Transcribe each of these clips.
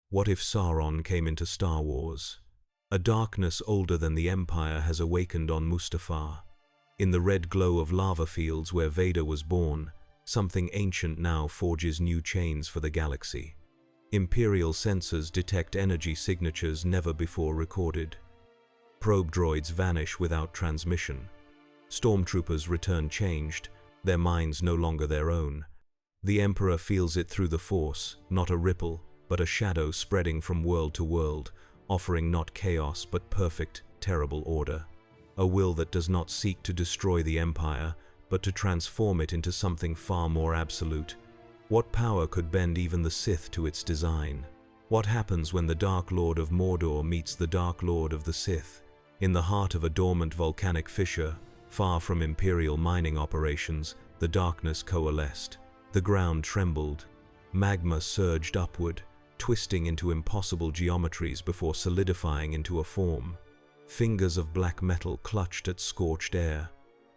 What if Sauron came into Star Wars? A darkness older than the Empire has awakened on Mustafar. In the red glow of lava fields where Vader was born, something ancient now forges new chains for the galaxy. Imperial sensors detect energy signatures never before recorded. Probe droids vanish without transmission. Stormtroopers return changed, their minds no longer their own. The Emperor feels it through the Force, not a ripple, but a shadow spreading from world to world, offering not chaos but perfect, terrible order. A will that does not seek to destroy the Empire, but to transform it into something far more absolute. What power could bend even the Sith to its design? What happens when the Dark Lord of Mordor meets the Dark Lord of the Sith? In the heart of a dormant volcanic fissure, far from Imperial mining operations, the darkness coalesced. The ground trembled. Magma surged upward, twisting into impossible geometries before solidifying into a form. Fingers of black metal clutched at scorched air.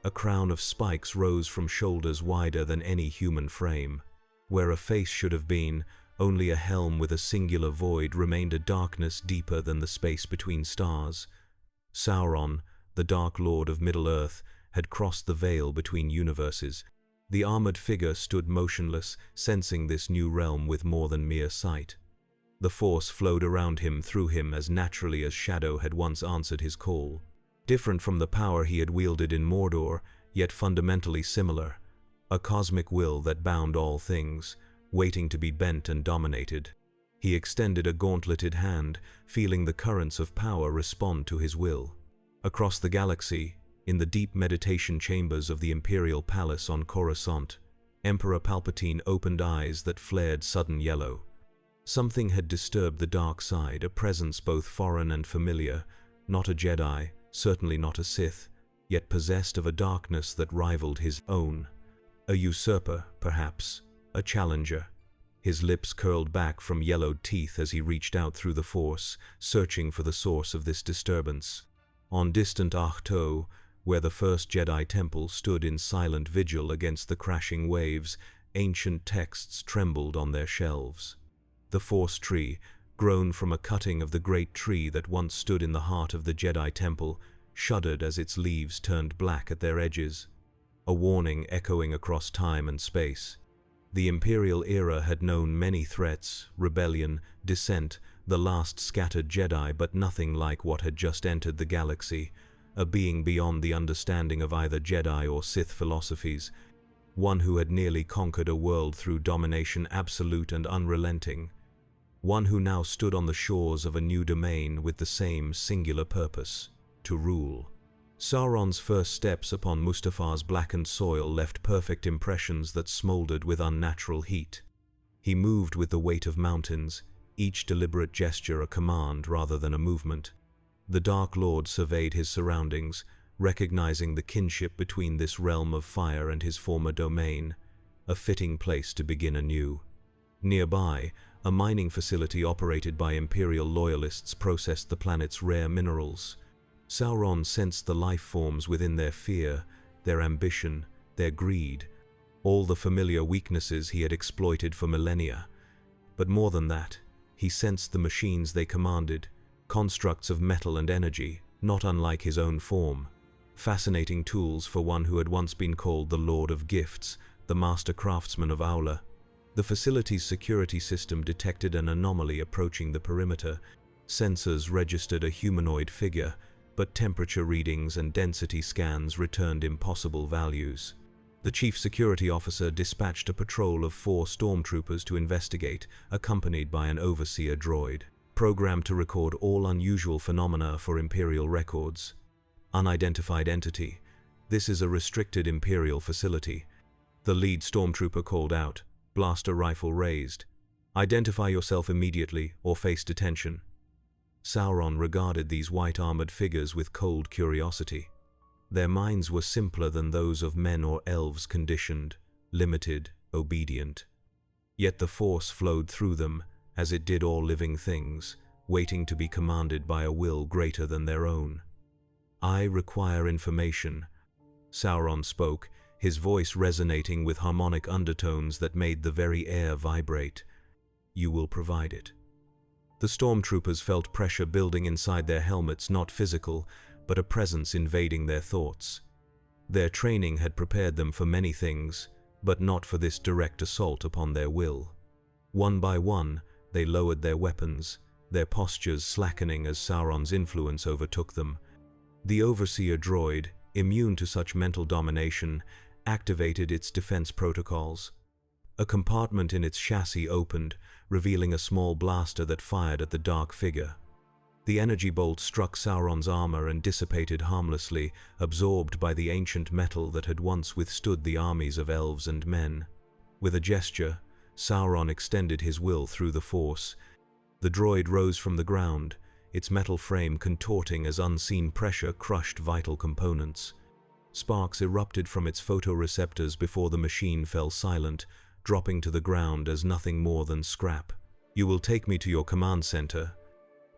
A crown of spikes rose from shoulders wider than any human frame. Where a face should have been, only a helm with a singular void remained a darkness deeper than the space between stars. Sauron, the Dark Lord of Middle-earth, had crossed the veil between universes. The armored figure stood motionless, sensing this new realm with more than mere sight. The Force flowed around him, through him, as naturally as shadow had once answered his call. Different from the power he had wielded in Mordor, yet fundamentally similar. A cosmic will that bound all things, waiting to be bent and dominated. He extended a gauntleted hand, feeling the currents of power respond to his will. Across the galaxy, in the deep meditation chambers of the Imperial Palace on Coruscant, Emperor Palpatine opened eyes that flared sudden yellow. Something had disturbed the dark side, a presence both foreign and familiar, not a Jedi, certainly not a Sith, yet possessed of a darkness that rivaled his own. A usurper, perhaps, a challenger. His lips curled back from yellowed teeth as he reached out through the Force, searching for the source of this disturbance. On distant Ahch-To, where the first Jedi temple stood in silent vigil against the crashing waves, ancient texts trembled on their shelves. The Force tree, grown from a cutting of the great tree that once stood in the heart of the Jedi temple, shuddered as its leaves turned black at their edges. A warning echoing across time and space. The Imperial era had known many threats, rebellion, dissent, the last scattered Jedi, but nothing like what had just entered the galaxy, a being beyond the understanding of either Jedi or Sith philosophies, one who had nearly conquered a world through domination absolute and unrelenting, one who now stood on the shores of a new domain with the same singular purpose, to rule. Sauron's first steps upon Mustafar's blackened soil left perfect impressions that smoldered with unnatural heat. He moved with the weight of mountains, each deliberate gesture a command rather than a movement. The Dark Lord surveyed his surroundings, recognizing the kinship between this realm of fire and his former domain, a fitting place to begin anew. Nearby, a mining facility operated by Imperial loyalists processed the planet's rare minerals. Sauron sensed the life forms within their fear, their ambition, their greed, all the familiar weaknesses he had exploited for millennia. But more than that, he sensed the machines they commanded, constructs of metal and energy, not unlike his own form. Fascinating tools for one who had once been called the Lord of Gifts, the master craftsman of Aula. The facility's security system detected an anomaly approaching the perimeter. Sensors registered a humanoid figure, but temperature readings and density scans returned impossible values. The chief security officer dispatched a patrol of 4 stormtroopers to investigate, accompanied by an overseer droid, programmed to record all unusual phenomena for Imperial records. Unidentified entity. This is a restricted Imperial facility. The lead stormtrooper called out, blaster rifle raised. Identify yourself immediately or face detention. Sauron regarded these white-armored figures with cold curiosity. Their minds were simpler than those of men or elves, conditioned, limited, obedient. Yet the Force flowed through them, as it did all living things, waiting to be commanded by a will greater than their own. I require information, Sauron spoke, his voice resonating with harmonic undertones that made the very air vibrate. You will provide it. The stormtroopers felt pressure building inside their helmets, not physical, but a presence invading their thoughts. Their training had prepared them for many things, but not for this direct assault upon their will. One by one, they lowered their weapons, their postures slackening as Sauron's influence overtook them. The Overseer droid, immune to such mental domination, activated its defense protocols. A compartment in its chassis opened, revealing a small blaster that fired at the dark figure. The energy bolt struck Sauron's armor and dissipated harmlessly, absorbed by the ancient metal that had once withstood the armies of elves and men. With a gesture, Sauron extended his will through the Force. The droid rose from the ground, its metal frame contorting as unseen pressure crushed vital components. Sparks erupted from its photoreceptors before the machine fell silent, dropping to the ground as nothing more than scrap. "You will take me to your command center,"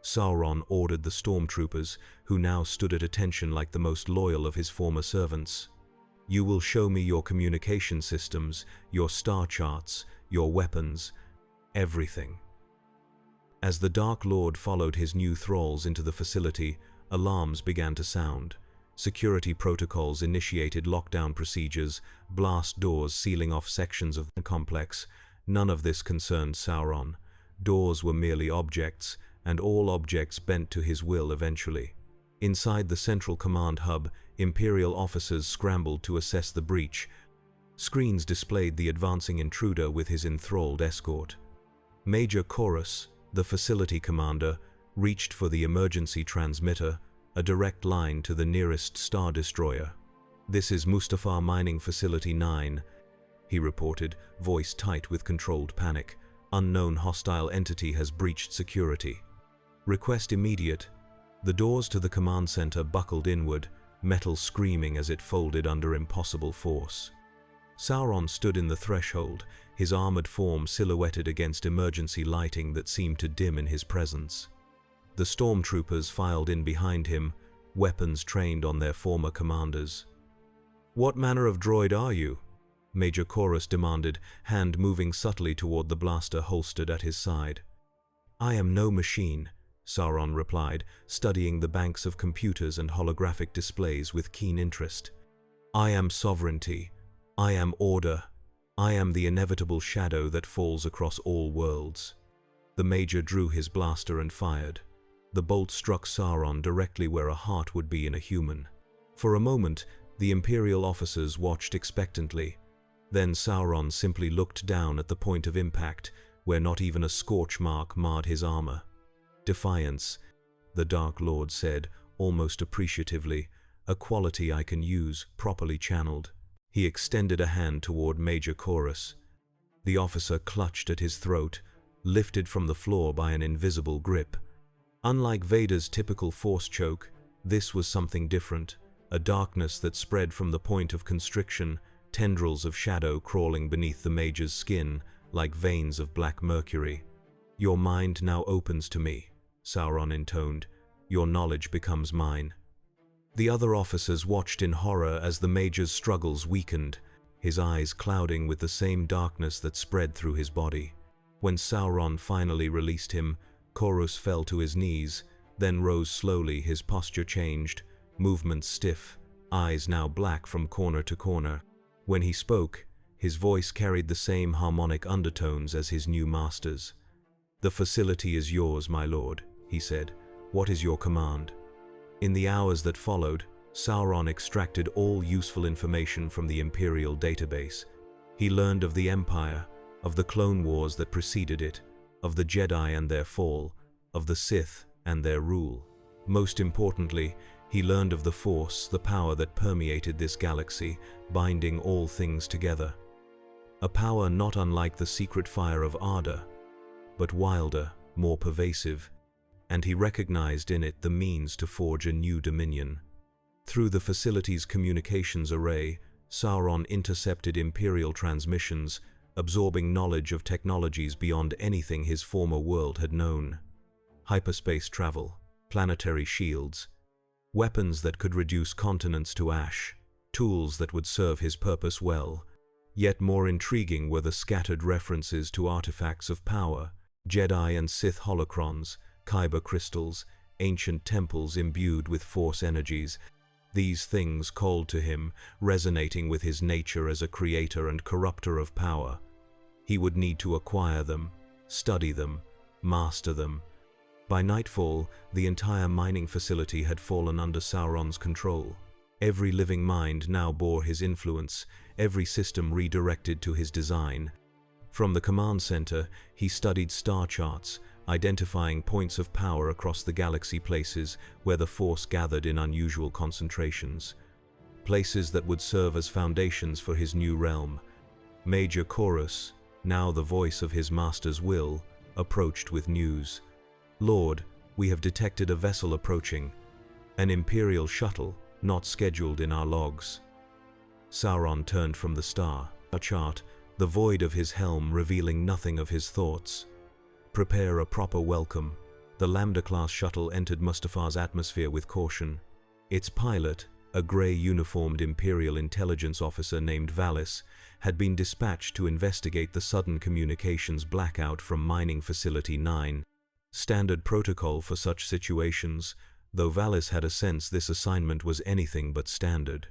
Sauron ordered the stormtroopers, who now stood at attention like the most loyal of his former servants. "You will show me your communication systems, your star charts, your weapons, everything." As the Dark Lord followed his new thralls into the facility, alarms began to sound. Security protocols initiated lockdown procedures, blast doors sealing off sections of the complex. None of this concerned Sauron. Doors were merely objects, and all objects bent to his will eventually. Inside the central command hub, Imperial officers scrambled to assess the breach. Screens displayed the advancing intruder with his enthralled escort. Major Chorus, the facility commander, reached for the emergency transmitter, a direct line to the nearest Star Destroyer. "This is Mustafar Mining Facility 9, he reported, voice tight with controlled panic. "Unknown hostile entity has breached security. Request immediate." The doors to the command center buckled inward, metal screaming as it folded under impossible force. Sauron stood in the threshold, his armored form silhouetted against emergency lighting that seemed to dim in his presence. The stormtroopers filed in behind him, weapons trained on their former commanders. "What manner of droid are you?" Major Chorus demanded, hand moving subtly toward the blaster holstered at his side. "I am no machine," Sauron replied, studying the banks of computers and holographic displays with keen interest. "I am sovereignty. I am order. I am the inevitable shadow that falls across all worlds." The Major drew his blaster and fired. The bolt struck Sauron directly where a heart would be in a human. For a moment, the Imperial officers watched expectantly. Then Sauron simply looked down at the point of impact, where not even a scorch mark marred his armor. "Defiance," the Dark Lord said, almost appreciatively, "a quality I can use, properly channeled." He extended a hand toward Major Chorus. The officer clutched at his throat, lifted from the floor by an invisible grip. Unlike Vader's typical force choke, this was something different, a darkness that spread from the point of constriction, tendrils of shadow crawling beneath the Major's skin like veins of black mercury. "Your mind now opens to me," Sauron intoned. "Your knowledge becomes mine." The other officers watched in horror as the Major's struggles weakened, his eyes clouding with the same darkness that spread through his body. When Sauron finally released him, Chorus fell to his knees, then rose slowly, his posture changed, movements stiff, eyes now black from corner to corner. When he spoke, his voice carried the same harmonic undertones as his new master's. "The facility is yours, my lord," he said. "What is your command?" In the hours that followed, Sauron extracted all useful information from the Imperial database. He learned of the Empire, of the Clone Wars that preceded it, of the Jedi and their fall, of the Sith and their rule. Most importantly, he learned of the Force, the power that permeated this galaxy, binding all things together. A power not unlike the secret fire of Arda, but wilder, more pervasive, and he recognized in it the means to forge a new dominion. Through the facility's communications array, Sauron intercepted Imperial transmissions, absorbing knowledge of technologies beyond anything his former world had known. Hyperspace travel, planetary shields, weapons that could reduce continents to ash, tools that would serve his purpose well. Yet more intriguing were the scattered references to artifacts of power, Jedi and Sith holocrons, kyber crystals, ancient temples imbued with force energies. These things called to him, resonating with his nature as a creator and corrupter of power. He would need to acquire them, study them, master them. By nightfall, the entire mining facility had fallen under Sauron's control. Every living mind now bore his influence, every system redirected to his design. From the command center, he studied star charts, identifying points of power across the galaxy, places where the Force gathered in unusual concentrations. Places that would serve as foundations for his new realm. Major Chorus, now the voice of his master's will, approached with news. "Lord, we have detected a vessel approaching. An Imperial shuttle, not scheduled in our logs." Sauron turned from the star chart, the void of his helm revealing nothing of his thoughts. "Prepare a proper welcome." The Lambda-class shuttle entered Mustafar's atmosphere with caution. Its pilot, a grey-uniformed Imperial intelligence officer named Valis, had been dispatched to investigate the sudden communications blackout from Mining Facility 9. Standard protocol for such situations, though Valis had a sense this assignment was anything but standard.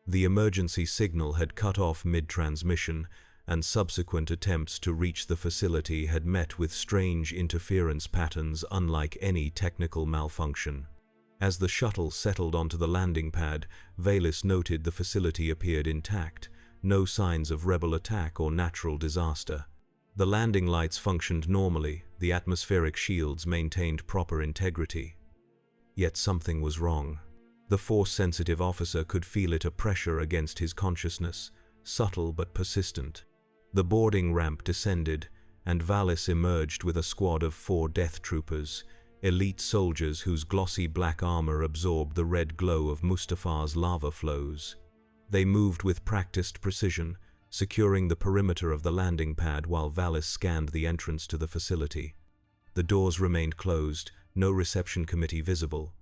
The emergency signal had cut off mid-transmission, and subsequent attempts to reach the facility had met with strange interference patterns unlike any technical malfunction. As the shuttle settled onto the landing pad, Valis noted the facility appeared intact, no signs of rebel attack or natural disaster. The landing lights functioned normally, the atmospheric shields maintained proper integrity. Yet something was wrong. The Force-sensitive officer could feel it, a pressure against his consciousness, subtle but persistent. The boarding ramp descended, and Valis emerged with a squad of 4 Death Troopers, elite soldiers whose glossy black armor absorbed the red glow of Mustafar's lava flows. They moved with practiced precision, securing the perimeter of the landing pad while Valis scanned the entrance to the facility. The doors remained closed, no reception committee visible.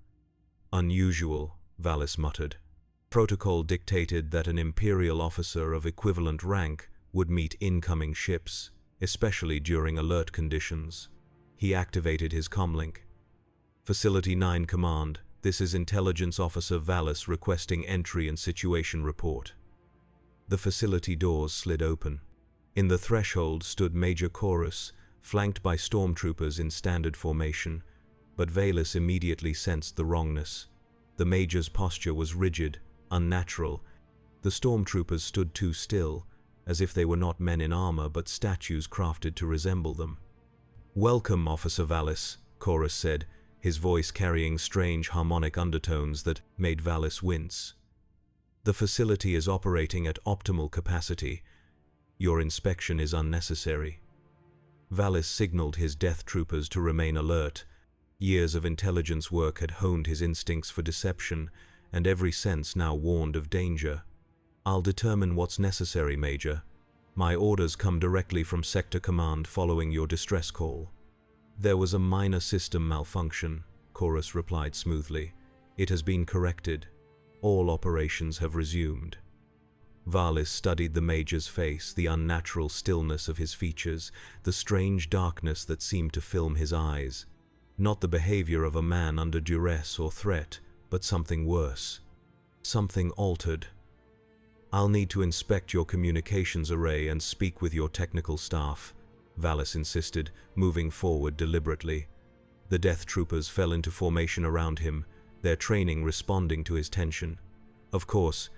"Unusual," Valis muttered. Protocol dictated that an Imperial officer of equivalent rank would meet incoming ships, especially during alert conditions. He activated his comlink. "Facility 9 Command, this is Intelligence Officer Valis requesting entry and situation report." The facility doors slid open. In the threshold stood Major Chorus, flanked by stormtroopers in standard formation, but Valis immediately sensed the wrongness. The Major's posture was rigid, unnatural. The stormtroopers stood too still, as if they were not men in armor but statues crafted to resemble them. "Welcome, Officer Valis," Chorus said, his voice carrying strange harmonic undertones that made Valis wince. "The facility is operating at optimal capacity. Your inspection is unnecessary." Valis signaled his Death Troopers to remain alert. Years of intelligence work had honed his instincts for deception, and every sense now warned of danger. "I'll determine what's necessary, Major. My orders come directly from Sector Command following your distress call." "There was a minor system malfunction," Chorus replied smoothly. "It has been corrected. All operations have resumed." Valis studied the Major's face, the unnatural stillness of his features, the strange darkness that seemed to film his eyes. Not the behavior of a man under duress or threat, but something worse. Something altered. "I'll need to inspect your communications array and speak with your technical staff," Valis insisted, moving forward deliberately. The Death Troopers fell into formation around him, their training responding to his tension. "Of course,"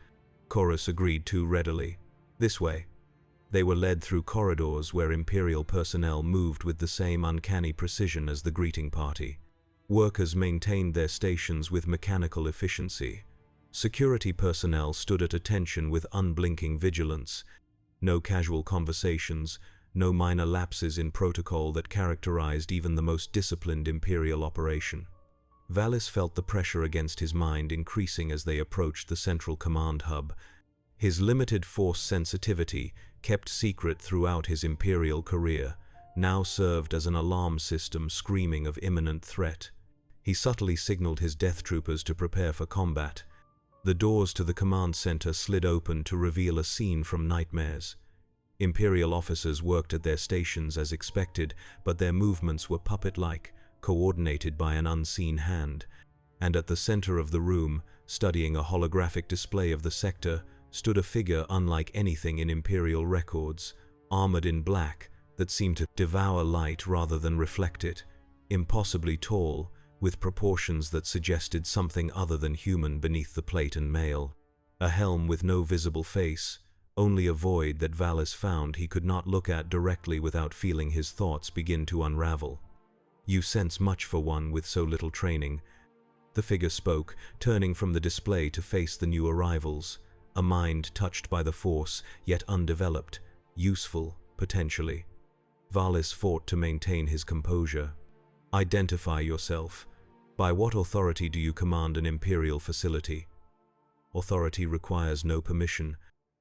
Chorus agreed too readily. "This way." They were led through corridors where Imperial personnel moved with the same uncanny precision as the greeting party. Workers maintained their stations with mechanical efficiency. Security personnel stood at attention with unblinking vigilance. No casual conversations, no minor lapses in protocol that characterized even the most disciplined Imperial operation. Valis felt the pressure against his mind increasing as they approached the central command hub. His limited force sensitivity, kept secret throughout his Imperial career, now served as an alarm system screaming of imminent threat. He subtly signaled his Death Troopers to prepare for combat. The doors to the command center slid open to reveal a scene from nightmares. Imperial officers worked at their stations as expected, but their movements were puppet-like, coordinated by an unseen hand. And at the center of the room, studying a holographic display of the sector, stood a figure unlike anything in Imperial records, armored in black, that seemed to devour light rather than reflect it, impossibly tall, with proportions that suggested something other than human beneath the plate and mail. A helm with no visible face, only a void that Valis found he could not look at directly without feeling his thoughts begin to unravel. "You sense much for one with so little training," the figure spoke, turning from the display to face the new arrivals, a mind touched by the Force, yet undeveloped, useful, potentially. Valis fought to maintain his composure. "Identify yourself. By what authority do you command an Imperial facility?" "Authority requires no permission,"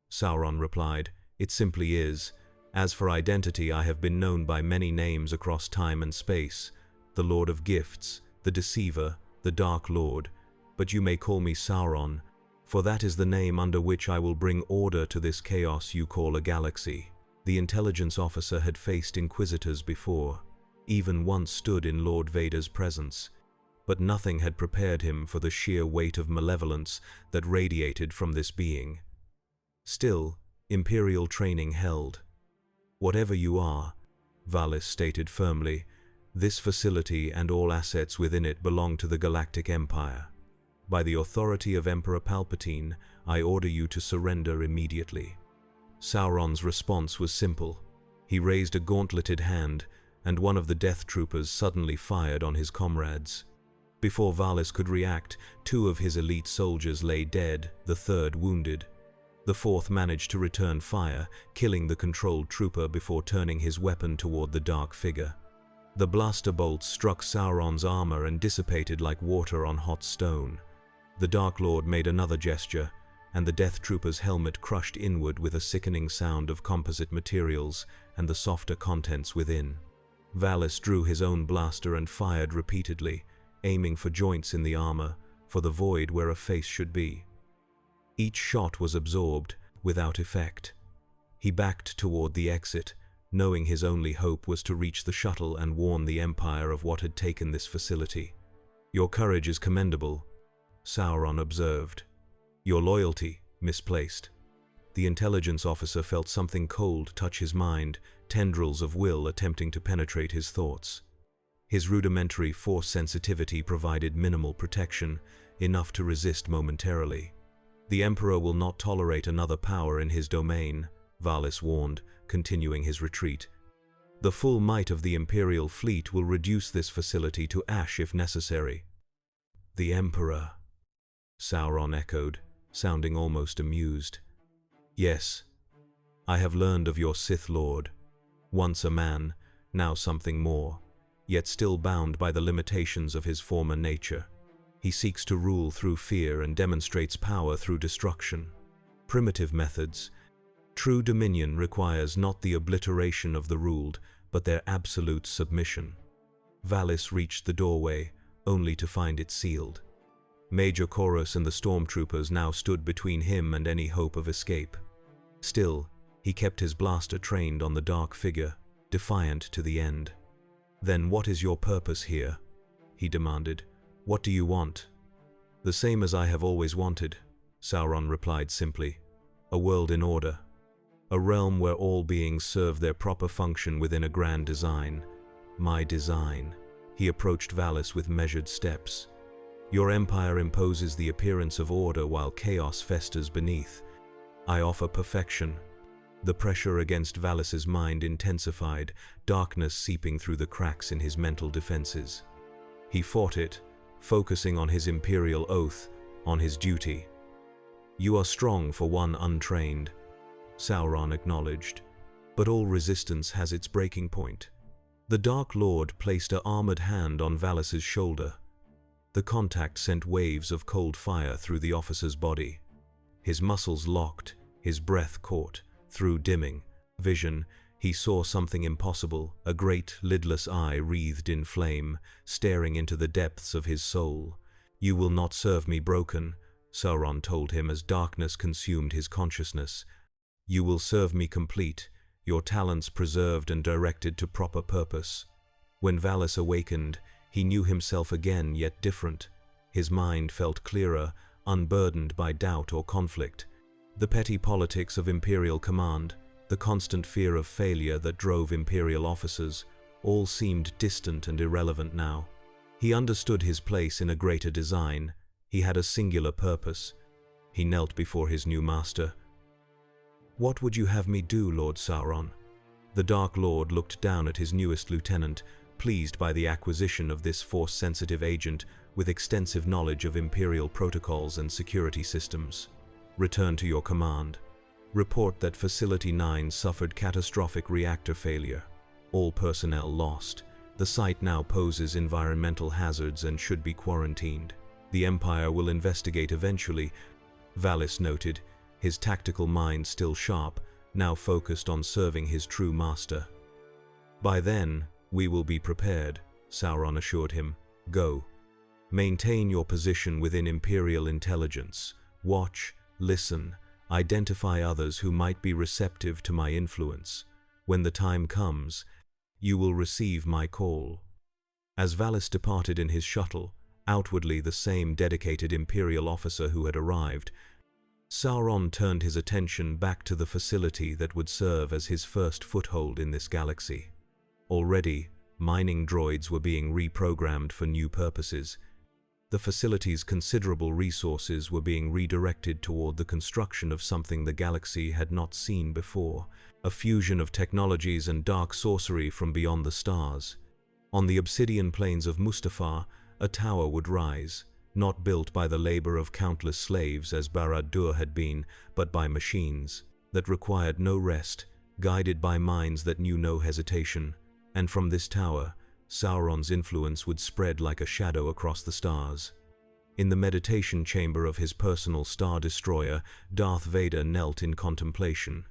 Sauron replied. "It simply is. As for identity, I have been known by many names across time and space. The Lord of Gifts, the Deceiver, the Dark Lord. But you may call me Sauron, for that is the name under which I will bring order to this chaos you call a galaxy." The intelligence officer had faced inquisitors before, even once stood in Lord Vader's presence, but nothing had prepared him for the sheer weight of malevolence that radiated from this being. Still, Imperial training held. "Whatever you are," Valis stated firmly, "this facility and all assets within it belong to the Galactic Empire. By the authority of Emperor Palpatine, I order you to surrender immediately." Sauron's response was simple. He raised a gauntleted hand, and one of the Death Troopers suddenly fired on his comrades. Before Valis could react, 2 of his elite soldiers lay dead, the 3rd wounded. The 4th managed to return fire, killing the controlled trooper before turning his weapon toward the dark figure. The blaster bolts struck Sauron's armor and dissipated like water on hot stone. The Dark Lord made another gesture, and the Death Trooper's helmet crushed inward with a sickening sound of composite materials and the softer contents within. Valis drew his own blaster and fired repeatedly, aiming for joints in the armor, for the void where a face should be. Each shot was absorbed, without effect. He backed toward the exit, knowing his only hope was to reach the shuttle and warn the Empire of what had taken this facility. "Your courage is commendable," Sauron observed. "Your loyalty, misplaced." The intelligence officer felt something cold touch his mind, tendrils of will attempting to penetrate his thoughts. His rudimentary force sensitivity provided minimal protection, enough to resist momentarily. "The Emperor will not tolerate another power in his domain," Valis warned, continuing his retreat. "The full might of the Imperial fleet will reduce this facility to ash if necessary." "The Emperor," Sauron echoed, sounding almost amused. "Yes, I have learned of your Sith Lord. Once a man, now something more, yet still bound by the limitations of his former nature. He seeks to rule through fear and demonstrates power through destruction. Primitive methods. True dominion requires not the obliteration of the ruled, but their absolute submission." Valis reached the doorway, only to find it sealed. Major Chorus and the stormtroopers now stood between him and any hope of escape. Still, he kept his blaster trained on the dark figure, defiant to the end. "Then what is your purpose here?" he demanded. "What do you want?" "The same as I have always wanted," Sauron replied simply. "A world in order. A realm where all beings serve their proper function within a grand design. My design." He approached Valis with measured steps. "Your empire imposes the appearance of order while chaos festers beneath. I offer perfection." The pressure against Valis's mind intensified, darkness seeping through the cracks in his mental defenses. He fought it, focusing on his imperial oath, on his duty. "You are strong for one untrained," Sauron acknowledged, "but all resistance has its breaking point." The Dark Lord placed an armored hand on Valis's shoulder. The contact sent waves of cold fire through the officer's body. His muscles locked, his breath caught. Through dimming vision, he saw something impossible, a great, lidless eye wreathed in flame, staring into the depths of his soul. "You will not serve me broken," Sauron told him as darkness consumed his consciousness. "You will serve me complete, your talents preserved and directed to proper purpose. When Valis awakened, he knew himself again, yet different. His mind felt clearer, unburdened by doubt or conflict. The petty politics of Imperial command, the constant fear of failure that drove Imperial officers, all seemed distant and irrelevant now. He understood his place in a greater design. He had a singular purpose. He knelt before his new master. "What would you have me do, Lord Sauron?" The Dark Lord looked down at his newest lieutenant, pleased by the acquisition of this force-sensitive agent with extensive knowledge of Imperial protocols and security systems. "Return to your command. Report that Facility 9 suffered catastrophic reactor failure. All personnel lost. The site now poses environmental hazards and should be quarantined. The Empire will investigate eventually," Valis noted, his tactical mind still sharp, now focused on serving his true master. "By then, we will be prepared," Sauron assured him. "Go. Maintain your position within Imperial intelligence. Watch, listen, identify others who might be receptive to my influence. When the time comes, you will receive my call." As Valis departed in his shuttle, outwardly the same dedicated Imperial officer who had arrived, Sauron turned his attention back to the facility that would serve as his first foothold in this galaxy. Already, mining droids were being reprogrammed for new purposes. The facility's considerable resources were being redirected toward the construction of something the galaxy had not seen before, a fusion of technologies and dark sorcery from beyond the stars. On the obsidian plains of Mustafar, a tower would rise, not built by the labor of countless slaves as Barad-dûr had been, but by machines that required no rest, guided by minds that knew no hesitation. And from this tower, Sauron's influence would spread like a shadow across the stars. In the meditation chamber of his personal Star Destroyer, Darth Vader knelt in contemplation.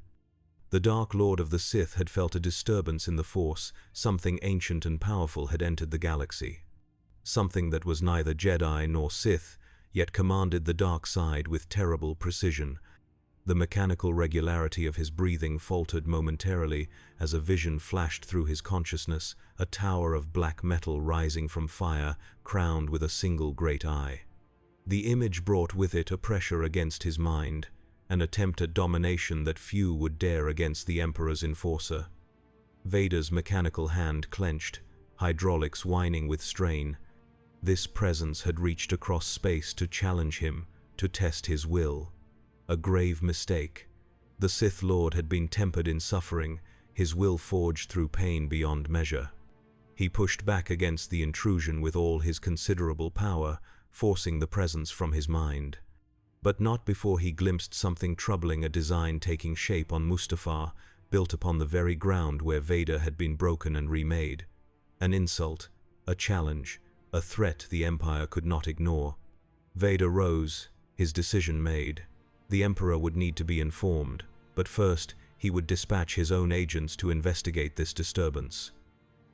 The Dark Lord of the Sith had felt a disturbance in the Force. Something ancient and powerful had entered the galaxy. Something that was neither Jedi nor Sith, yet commanded the dark side with terrible precision. The mechanical regularity of his breathing faltered momentarily as a vision flashed through his consciousness, a tower of black metal rising from fire, crowned with a single great eye. The image brought with it a pressure against his mind, an attempt at domination that few would dare against the Emperor's enforcer. Vader's mechanical hand clenched, hydraulics whining with strain. This presence had reached across space to challenge him, to test his will. A grave mistake. The Sith Lord had been tempered in suffering, his will forged through pain beyond measure. He pushed back against the intrusion with all his considerable power, forcing the presence from his mind. But not before he glimpsed something troubling, a design taking shape on Mustafar, built upon the very ground where Vader had been broken and remade. An insult, a challenge, a threat the Empire could not ignore. Vader rose, his decision made. The Emperor would need to be informed, but first he would dispatch his own agents to investigate this disturbance.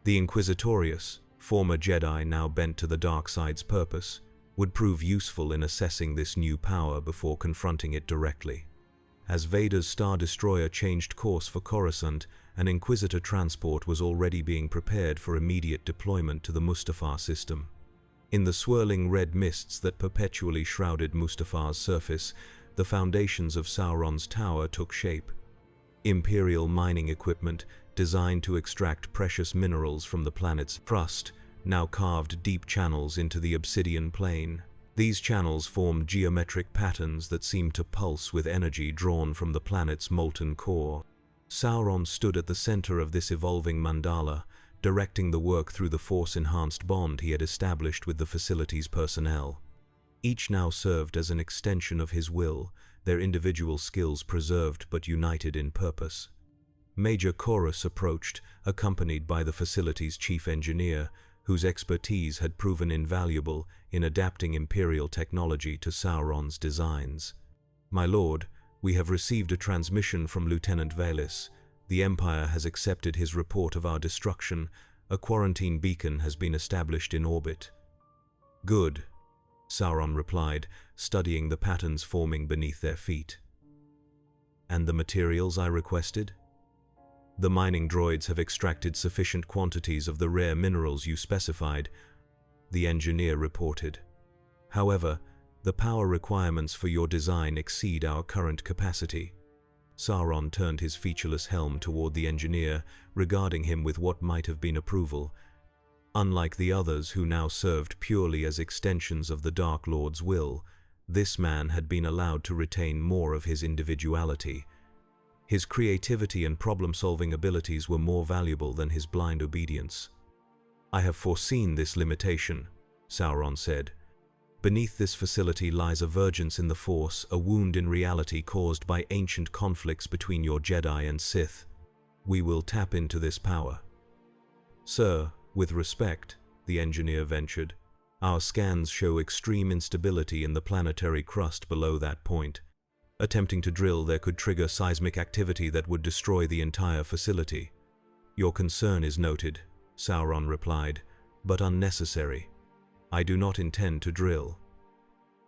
The Inquisitorius, former Jedi now bent to the dark side's purpose, would prove useful in assessing this new power before confronting it directly. As Vader's Star Destroyer changed course for Coruscant, an Inquisitor transport was already being prepared for immediate deployment to the Mustafar system. In the swirling red mists that perpetually shrouded Mustafar's surface, the foundations of Sauron's tower took shape. Imperial mining equipment, designed to extract precious minerals from the planet's crust, now carved deep channels into the obsidian plain. These channels formed geometric patterns that seemed to pulse with energy drawn from the planet's molten core. Sauron stood at the center of this evolving mandala, directing the work through the force-enhanced bond he had established with the facility's personnel. Each now served as an extension of his will, their individual skills preserved but united in purpose. Major Chorus approached, accompanied by the facility's chief engineer, whose expertise had proven invaluable in adapting Imperial technology to Sauron's designs. "My lord, we have received a transmission from Lieutenant Valis. The Empire has accepted his report of our destruction. A quarantine beacon has been established in orbit." "Good," Sauron replied, studying the patterns forming beneath their feet. "And the materials I requested?" The mining droids have extracted sufficient quantities of the rare minerals you specified, the engineer reported. However, the power requirements for your design exceed our current capacity. Sauron turned his featureless helm toward the engineer, regarding him with what might have been approval. Unlike the others who now served purely as extensions of the Dark Lord's will, this man had been allowed to retain more of his individuality. His creativity and problem-solving abilities were more valuable than his blind obedience. "I have foreseen this limitation," Sauron said. "Beneath this facility lies a vergence in the Force, a wound in reality caused by ancient conflicts between your Jedi and Sith. We will tap into this power." "Sir, with respect," the engineer ventured, "our scans show extreme instability in the planetary crust below that point. Attempting to drill there could trigger seismic activity that would destroy the entire facility." "Your concern is noted," Sauron replied, "but unnecessary. I do not intend to drill."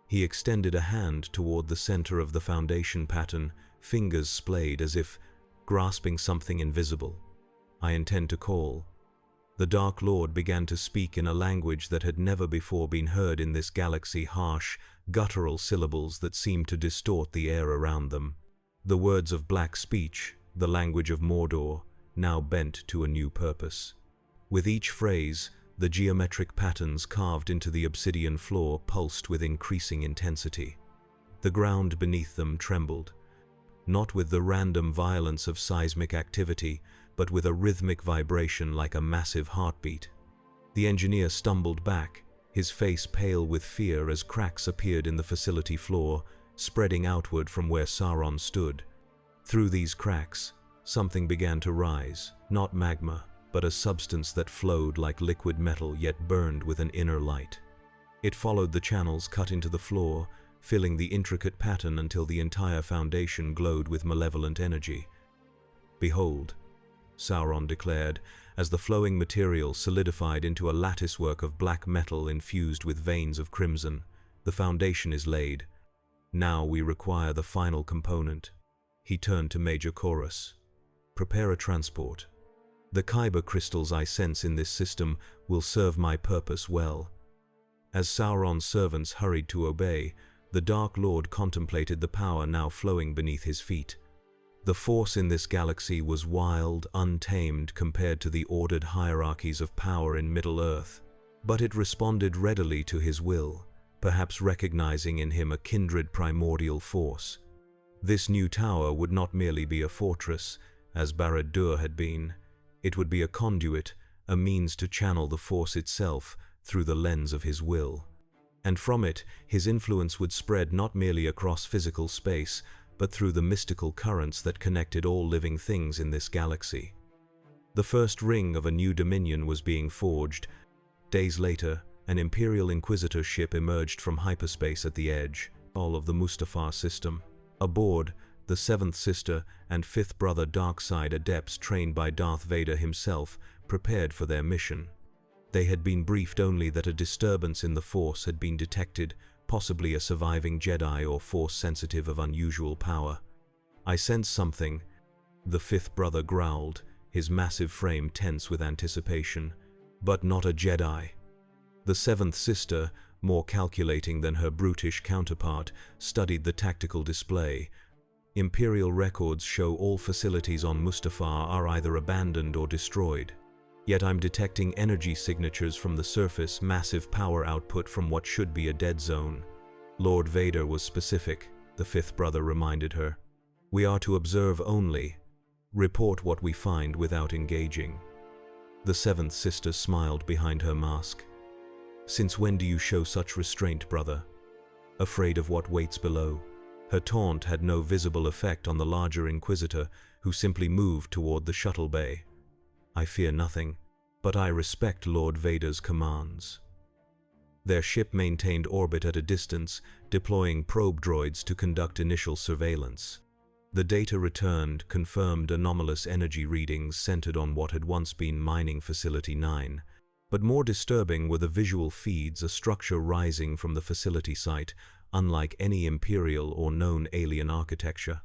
He extended a hand toward the center of the foundation pattern, fingers splayed as if grasping something invisible. "I intend to call." The Dark Lord began to speak in a language that had never before been heard in this galaxy, harsh, guttural syllables that seemed to distort the air around them. The words of black speech, the language of Mordor, now bent to a new purpose. With each phrase, the geometric patterns carved into the obsidian floor pulsed with increasing intensity. The ground beneath them trembled, not with the random violence of seismic activity, but with a rhythmic vibration like a massive heartbeat. The engineer stumbled back, his face pale with fear as cracks appeared in the facility floor, spreading outward from where Sauron stood. Through these cracks, something began to rise, not magma, but a substance that flowed like liquid metal yet burned with an inner light. It followed the channels cut into the floor, filling the intricate pattern until the entire foundation glowed with malevolent energy. "Behold," Sauron declared, as the flowing material solidified into a latticework of black metal infused with veins of crimson. "The foundation is laid. Now we require the final component." He turned to Major Chorus. "Prepare a transport. The kyber crystals I sense in this system will serve my purpose well." As Sauron's servants hurried to obey, the Dark Lord contemplated the power now flowing beneath his feet. The Force in this galaxy was wild, untamed compared to the ordered hierarchies of power in Middle-earth, but it responded readily to his will, perhaps recognizing in him a kindred primordial force. This new tower would not merely be a fortress, as Barad-dûr had been. It would be a conduit, a means to channel the Force itself through the lens of his will. And from it, his influence would spread not merely across physical space, but through the mystical currents that connected all living things in this galaxy. The first ring of a new dominion was being forged. Days later, an Imperial Inquisitor ship emerged from hyperspace at the edge, all of the Mustafar system. Aboard, the Seventh Sister and Fifth Brother Darkside adepts trained by Darth Vader himself prepared for their mission. They had been briefed only that a disturbance in the Force had been detected, possibly a surviving Jedi or Force sensitive of unusual power. "I sense something," the Fifth Brother growled, his massive frame tense with anticipation. "But not a Jedi." The Seventh Sister, more calculating than her brutish counterpart, studied the tactical display. "Imperial records show all facilities on Mustafar are either abandoned or destroyed. Yet I'm detecting energy signatures from the surface, massive power output from what should be a dead zone." "Lord Vader was specific," the Fifth Brother reminded her. "We are to observe only. Report what we find without engaging." The Seventh Sister smiled behind her mask. "Since when do you show such restraint, brother? Afraid of what waits below?" Her taunt had no visible effect on the larger Inquisitor, who simply moved toward the shuttle bay. "I fear nothing, but I respect Lord Vader's commands." Their ship maintained orbit at a distance, deploying probe droids to conduct initial surveillance. The data returned confirmed anomalous energy readings centered on what had once been Mining Facility 9. But more disturbing were the visual feeds, a structure rising from the facility site, unlike any Imperial or known alien architecture.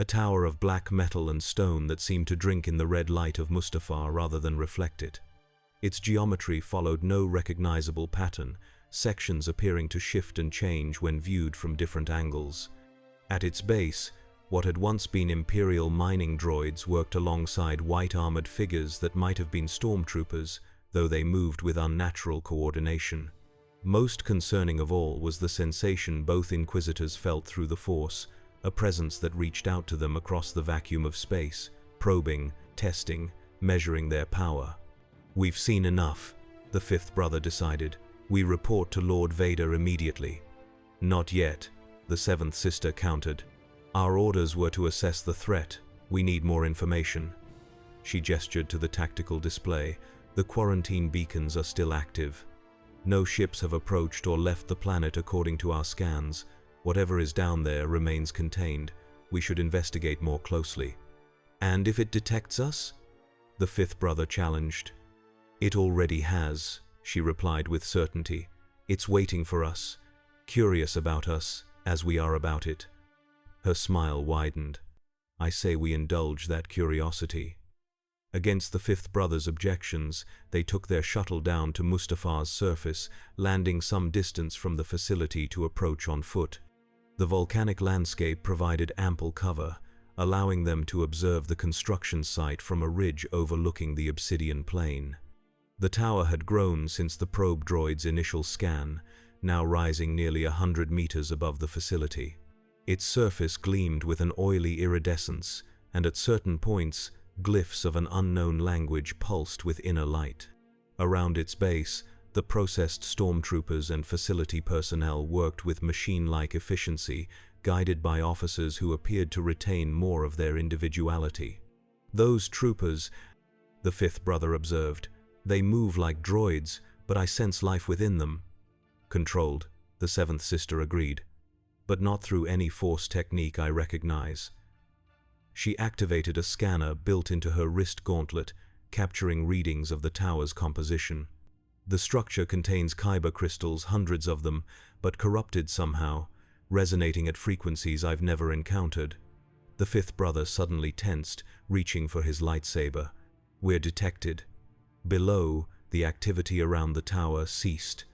a tower of black metal and stone that seemed to drink in the red light of Mustafar rather than reflect it. Its geometry followed no recognizable pattern, sections appearing to shift and change when viewed from different angles. At its base, what had once been Imperial mining droids worked alongside white armored figures that might have been stormtroopers, though they moved with unnatural coordination. Most concerning of all was the sensation both Inquisitors felt through the Force, a presence that reached out to them across the vacuum of space, probing, testing, measuring their power. "We've seen enough," the fifth brother decided. "We report to Lord Vader immediately." "Not yet," the seventh sister countered. "Our orders were to assess the threat. We need more information." She gestured to the tactical display. "The quarantine beacons are still active. No ships have approached or left the planet according to our scans. Whatever is down there remains contained. We should investigate more closely." "And if it detects us?" the fifth brother challenged. "It already has," she replied with certainty. "It's waiting for us, curious about us, as we are about it." Her smile widened. "I say we indulge that curiosity." Against the fifth brother's objections, they took their shuttle down to Mustafar's surface, landing some distance from the facility to approach on foot. The volcanic landscape provided ample cover, allowing them to observe the construction site from a ridge overlooking the obsidian plain. The tower had grown since the probe droid's initial scan, now rising nearly 100 meters above the facility. Its surface gleamed with an oily iridescence, and at certain points, glyphs of an unknown language pulsed with inner light. Around its base, the processed stormtroopers and facility personnel worked with machine-like efficiency, guided by officers who appeared to retain more of their individuality. "Those troopers," the fifth brother observed, "they move like droids, but I sense life within them." "Controlled," the seventh sister agreed, "but not through any Force technique I recognize." She activated a scanner built into her wrist gauntlet, capturing readings of the tower's composition. "The structure contains kyber crystals, hundreds of them, but corrupted somehow, resonating at frequencies I've never encountered." The fifth brother suddenly tensed, reaching for his lightsaber. "We're detected." Below, the activity around the tower ceased.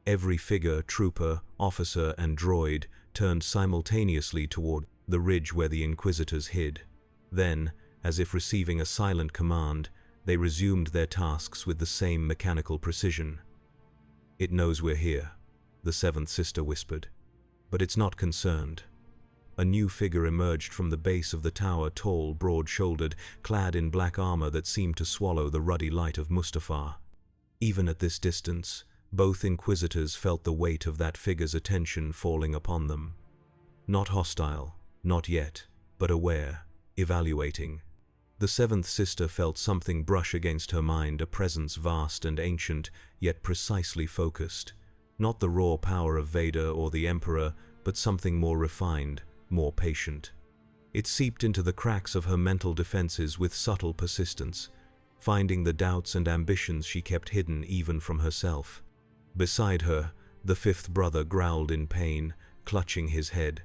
Every figure, trooper, officer, and droid turned simultaneously toward the ridge where the Inquisitors hid. Then, as if receiving a silent command, they resumed their tasks with the same mechanical precision. "It knows we're here," the seventh sister whispered, "but it's not concerned." A new figure emerged from the base of the tower, tall, broad-shouldered, clad in black armor that seemed to swallow the ruddy light of Mustafar. Even at this distance, both Inquisitors felt the weight of that figure's attention falling upon them. Not hostile, not yet, but aware, evaluating. The seventh sister felt something brush against her mind, a presence vast and ancient, yet precisely focused. Not the raw power of Vader or the Emperor, but something more refined, more patient. It seeped into the cracks of her mental defenses with subtle persistence, finding the doubts and ambitions she kept hidden even from herself. Beside her, the fifth brother growled in pain, clutching his head.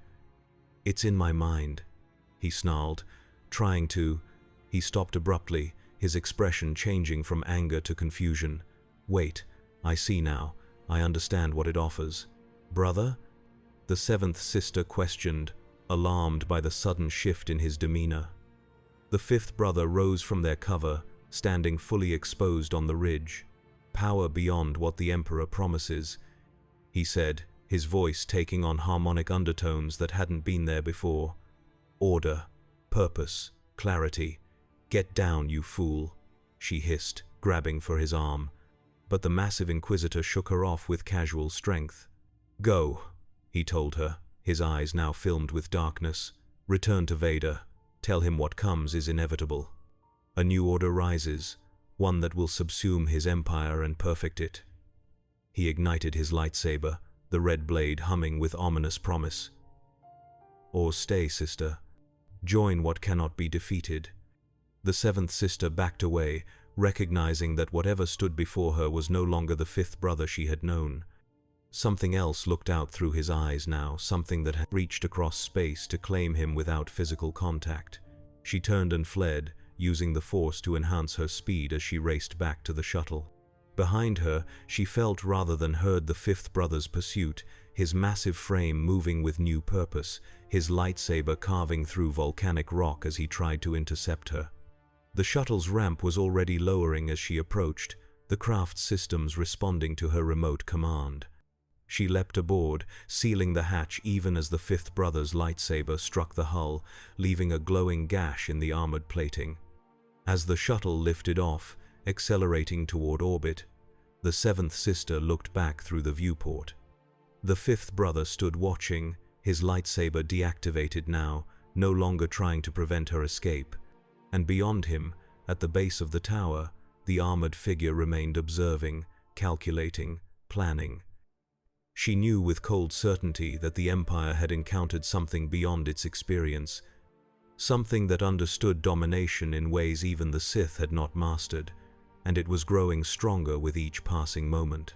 "It's in my mind," he snarled, trying to. He stopped abruptly, his expression changing from anger to confusion. "Wait, I see now. I understand what it offers." "Brother?" the seventh sister questioned, alarmed by the sudden shift in his demeanor. The fifth brother rose from their cover, standing fully exposed on the ridge. "Power beyond what the Emperor promises," he said, his voice taking on harmonic undertones that hadn't been there before. "Order, purpose, clarity. Get down, you fool," she hissed, grabbing for his arm. But the massive Inquisitor shook her off with casual strength. "Go," he told her, his eyes now filmed with darkness. "Return to Vader. Tell him what comes is inevitable. A new order rises, one that will subsume his empire and perfect it." He ignited his lightsaber, the red blade humming with ominous promise. "Or stay, sister. Join what cannot be defeated." The seventh sister backed away, recognizing that whatever stood before her was no longer the fifth brother she had known. Something else looked out through his eyes now, something that had reached across space to claim him without physical contact. She turned and fled, using the Force to enhance her speed as she raced back to the shuttle. Behind her, she felt rather than heard the fifth brother's pursuit, his massive frame moving with new purpose, his lightsaber carving through volcanic rock as he tried to intercept her. The shuttle's ramp was already lowering as she approached, the craft's systems responding to her remote command. She leapt aboard, sealing the hatch even as the fifth brother's lightsaber struck the hull, leaving a glowing gash in the armored plating. As the shuttle lifted off, accelerating toward orbit, the seventh sister looked back through the viewport. The fifth brother stood watching, his lightsaber deactivated now, no longer trying to prevent her escape. And beyond him, at the base of the tower, the armored figure remained observing, calculating, planning. She knew with cold certainty that the Empire had encountered something beyond its experience, something that understood domination in ways even the Sith had not mastered, and it was growing stronger with each passing moment.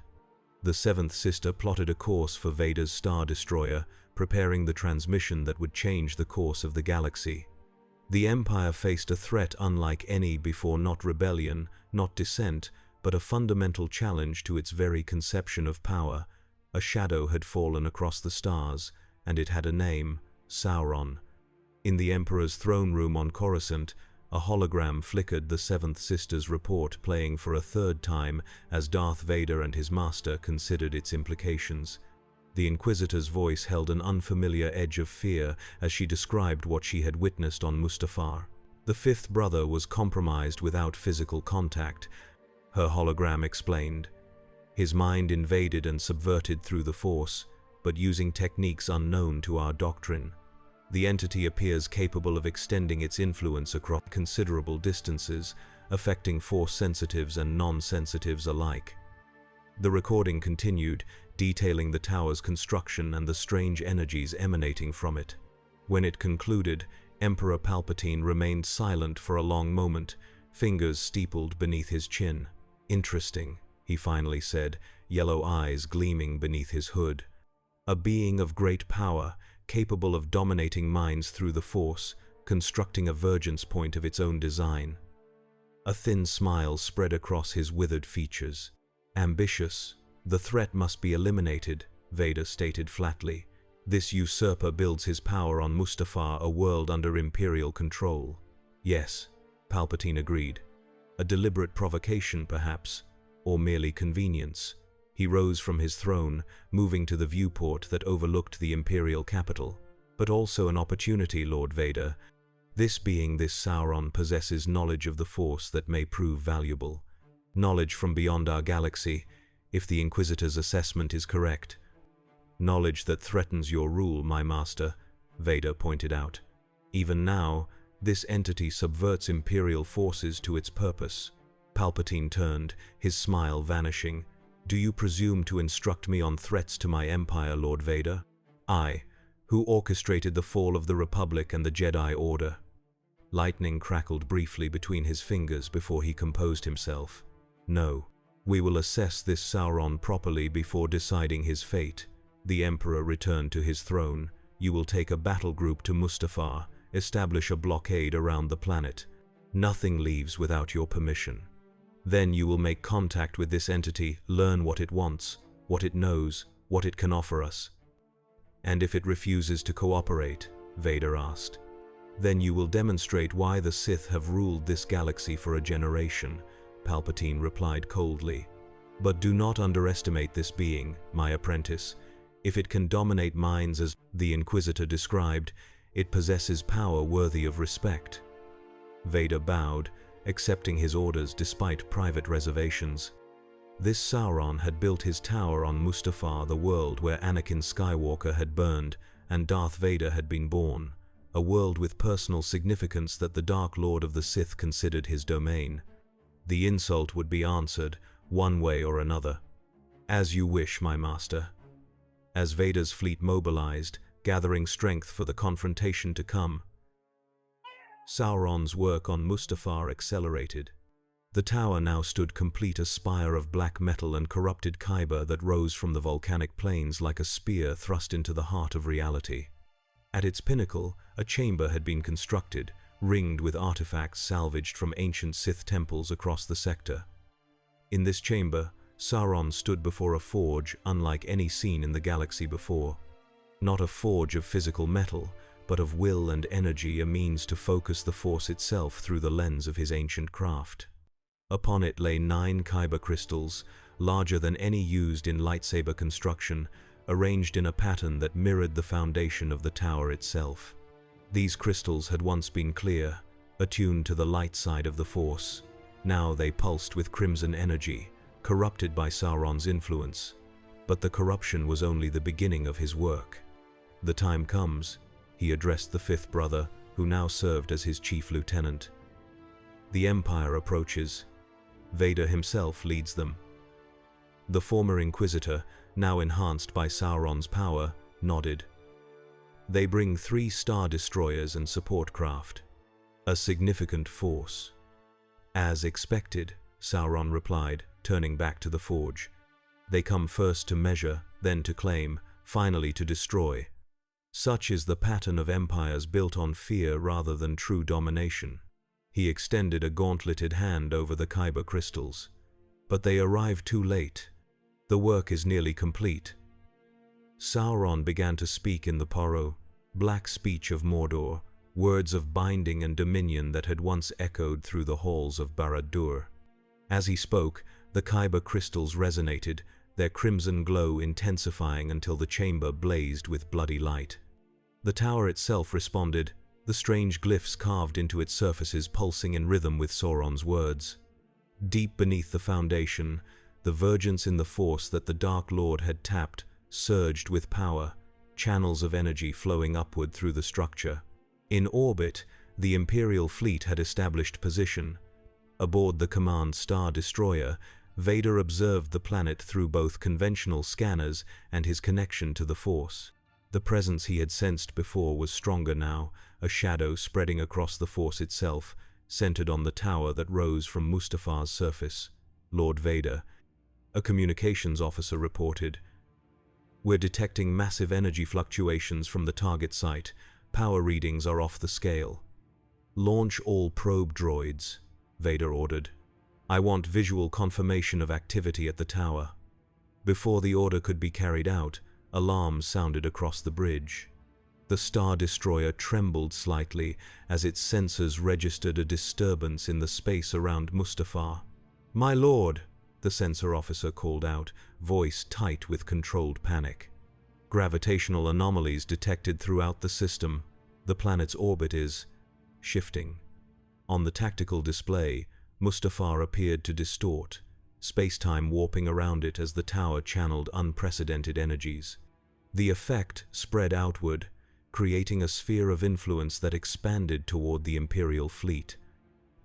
The seventh sister plotted a course for Vader's Star Destroyer, preparing the transmission that would change the course of the galaxy. The Empire faced a threat unlike any before, not rebellion, not dissent, but a fundamental challenge to its very conception of power. A shadow had fallen across the stars, and it had a name, Sauron. In the Emperor's throne room on Coruscant, a hologram flickered the seventh sister's report, playing for a third time as Darth Vader and his master considered its implications. The Inquisitor's voice held an unfamiliar edge of fear as she described what she had witnessed on Mustafar. The fifth brother was compromised without physical contact, her hologram explained. His mind invaded and subverted through the Force, but using techniques unknown to our doctrine. The entity appears capable of extending its influence across considerable distances, affecting Force sensitives and non-sensitives alike. The recording continued, detailing the tower's construction and the strange energies emanating from it. When it concluded, Emperor Palpatine remained silent for a long moment, fingers steepled beneath his chin. "Interesting," he finally said, yellow eyes gleaming beneath his hood. "A being of great power, capable of dominating minds through the Force, constructing a vergence point of its own design." A thin smile spread across his withered features. "Ambitious, the threat must be eliminated," Vader stated flatly. "This usurper builds his power on Mustafar, a world under Imperial control." "Yes," Palpatine agreed. "A deliberate provocation, perhaps, or merely convenience." He rose from his throne, moving to the viewport that overlooked the Imperial capital. "But also an opportunity, Lord Vader. This Sauron possesses knowledge of the Force that may prove valuable. Knowledge from beyond our galaxy, if the Inquisitor's assessment is correct. Knowledge that threatens your rule, my master," Vader pointed out. "Even now, this entity subverts Imperial forces to its purpose." Palpatine turned, his smile vanishing. "Do you presume to instruct me on threats to my empire, Lord Vader? I, who orchestrated the fall of the Republic and the Jedi Order." Lightning crackled briefly between his fingers before he composed himself. "No. We will assess this Sauron properly before deciding his fate." The Emperor returned to his throne. "You will take a battle group to Mustafar, establish a blockade around the planet. Nothing leaves without your permission. Then you will make contact with this entity, learn what it wants, what it knows, what it can offer us." "And if it refuses to cooperate?" Vader asked. "Then you will demonstrate why the Sith have ruled this galaxy for a generation," Palpatine replied coldly. "But do not underestimate this being, my apprentice. If it can dominate minds as the Inquisitor described, it possesses power worthy of respect." Vader bowed, accepting his orders despite private reservations. This Sauron had built his tower on Mustafar, the world where Anakin Skywalker had burned and Darth Vader had been born, a world with personal significance that the Dark Lord of the Sith considered his domain. The insult would be answered, one way or another. "As you wish, my master." As Vader's fleet mobilized, gathering strength for the confrontation to come, Sauron's work on Mustafar accelerated. The tower now stood complete, a spire of black metal and corrupted kyber that rose from the volcanic plains like a spear thrust into the heart of reality. At its pinnacle, a chamber had been constructed, ringed with artifacts salvaged from ancient Sith temples across the sector. In this chamber, Sauron stood before a forge unlike any seen in the galaxy before. Not a forge of physical metal, but of will and energy, a means to focus the Force itself through the lens of his ancient craft. Upon it lay 9 kyber crystals, larger than any used in lightsaber construction, arranged in a pattern that mirrored the foundation of the tower itself. These crystals had once been clear, attuned to the light side of the Force. Now they pulsed with crimson energy, corrupted by Sauron's influence. But the corruption was only the beginning of his work. "The time comes," he addressed the 5th brother, who now served as his chief lieutenant. "The Empire approaches. Vader himself leads them." The former Inquisitor, now enhanced by Sauron's power, nodded. "They bring 3 Star Destroyers and support craft. A significant force." "As expected," Sauron replied, turning back to the forge. "They come first to measure, then to claim, finally to destroy. Such is the pattern of empires built on fear rather than true domination." He extended a gauntleted hand over the kyber crystals. "But they arrive too late. The work is nearly complete." Sauron began to speak in the Poro, black speech of Mordor, words of binding and dominion that had once echoed through the halls of Barad-dûr. As he spoke, the kyber crystals resonated, their crimson glow intensifying until the chamber blazed with bloody light. The tower itself responded, the strange glyphs carved into its surfaces pulsing in rhythm with Sauron's words. Deep beneath the foundation, the vergence in the Force that the Dark Lord had tapped surged with power, channels of energy flowing upward through the structure. In orbit, the Imperial fleet had established position. Aboard the Command Star Destroyer, Vader observed the planet through both conventional scanners and his connection to the Force. The presence he had sensed before was stronger now, a shadow spreading across the Force itself, centered on the tower that rose from Mustafar's surface. "Lord Vader," a communications officer reported, "we're detecting massive energy fluctuations from the target site. Power readings are off the scale." "Launch all probe droids," Vader ordered. "I want visual confirmation of activity at the tower." Before the order could be carried out, alarms sounded across the bridge. The Star Destroyer trembled slightly as its sensors registered a disturbance in the space around Mustafar. "My lord," the sensor officer called out, voice tight with controlled panic. "Gravitational anomalies detected throughout the system. The planet's orbit is shifting." On the tactical display, Mustafar appeared to distort, space-time warping around it as the tower channeled unprecedented energies. The effect spread outward, creating a sphere of influence that expanded toward the Imperial fleet.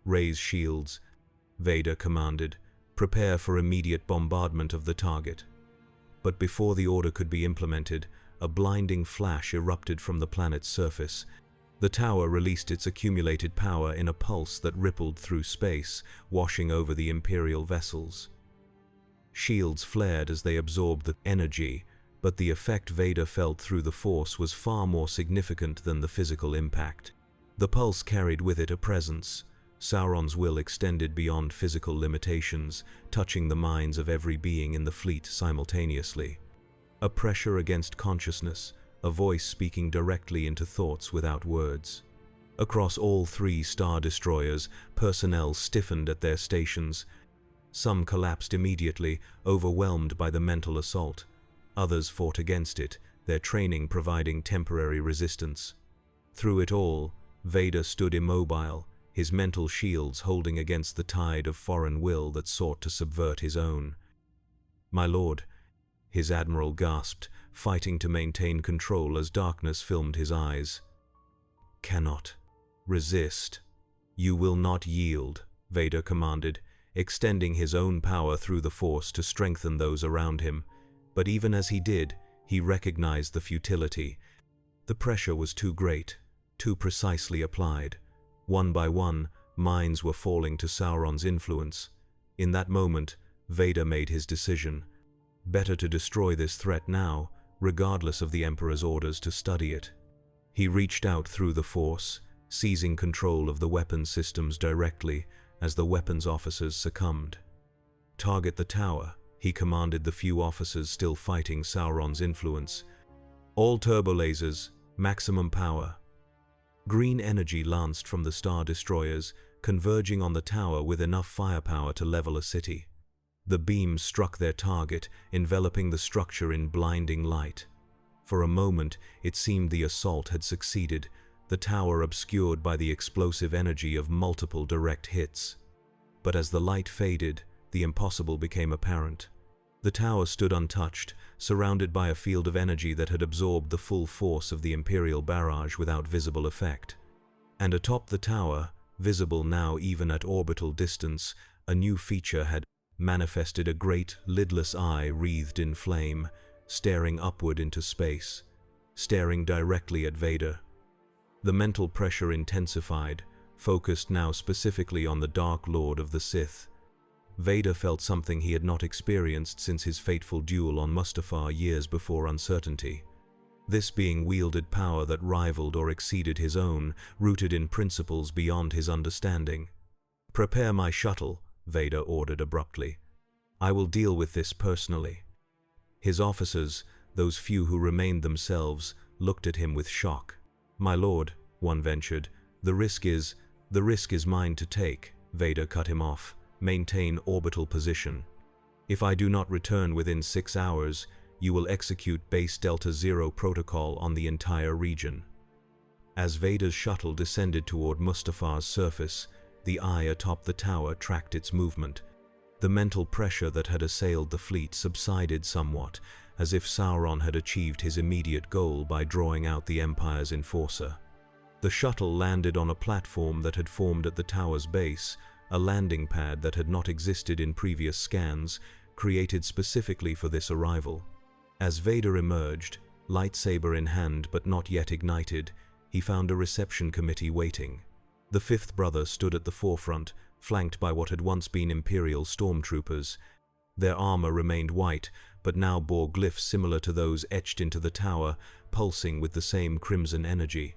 "Raise shields," Vader commanded. "Prepare for immediate bombardment of the target." But before the order could be implemented, a blinding flash erupted from the planet's surface. The tower released its accumulated power in a pulse that rippled through space, washing over the Imperial vessels. Shields flared as they absorbed the energy, but the effect Vader felt through the Force was far more significant than the physical impact. The pulse carried with it a presence. Sauron's will extended beyond physical limitations, touching the minds of every being in the fleet simultaneously. A pressure against consciousness, a voice speaking directly into thoughts without words. Across all 3 Star Destroyers, personnel stiffened at their stations. Some collapsed immediately, overwhelmed by the mental assault. Others fought against it, their training providing temporary resistance. Through it all, Vader stood immobile, his mental shields holding against the tide of foreign will that sought to subvert his own. "My lord," his admiral gasped, fighting to maintain control as darkness filmed his eyes. "Cannot. Resist. You will not yield," Vader commanded, extending his own power through the Force to strengthen those around him. But even as he did, he recognized the futility. The pressure was too great, too precisely applied. One by one, Minds were falling to Sauron's influence. In that moment, Vader made his decision. Better to destroy this threat now, regardless of the Emperor's orders to study it. He reached out through the Force, seizing control of the weapons systems directly as the weapons officers succumbed. "Target the tower," he commanded the few officers still fighting Sauron's influence. "All turbolasers, maximum power." Green energy lanced from the Star Destroyers, converging on the tower with enough firepower to level a city. The beams struck their target, enveloping the structure in blinding light. For a moment, it seemed the assault had succeeded, the tower obscured by the explosive energy of multiple direct hits. But as the light faded, the impossible became apparent. The tower stood untouched, surrounded by a field of energy that had absorbed the full force of the Imperial barrage without visible effect. And atop the tower, visible now even at orbital distance, a new feature had manifested: a great, lidless eye wreathed in flame, staring upward into space, staring directly at Vader. The mental pressure intensified, focused now specifically on the Dark Lord of the Sith. Vader felt something he had not experienced since his fateful duel on Mustafar years before Uncertainty. This being wielded power that rivaled or exceeded his own, rooted in principles beyond his understanding. "Prepare my shuttle," Vader ordered abruptly. "I will deal with this personally." His officers, those few who remained themselves, looked at him with shock. "My lord," one ventured, the risk is mine to take," Vader cut him off. "Maintain orbital position. If I do not return within 6 hours, you will execute Base Delta Zero protocol on the entire region." As Vader's shuttle descended toward Mustafar's surface, the eye atop the tower tracked its movement. The mental pressure that had assailed the fleet subsided somewhat, as if Sauron had achieved his immediate goal by drawing out the Empire's enforcer. The shuttle landed on a platform that had formed at the tower's base, a landing pad that had not existed in previous scans, created specifically for this arrival. As Vader emerged, lightsaber in hand but not yet ignited, he found a reception committee waiting. The fifth brother stood at the forefront, flanked by what had once been Imperial stormtroopers. Their armor remained white, but now bore glyphs similar to those etched into the tower, pulsing with the same crimson energy.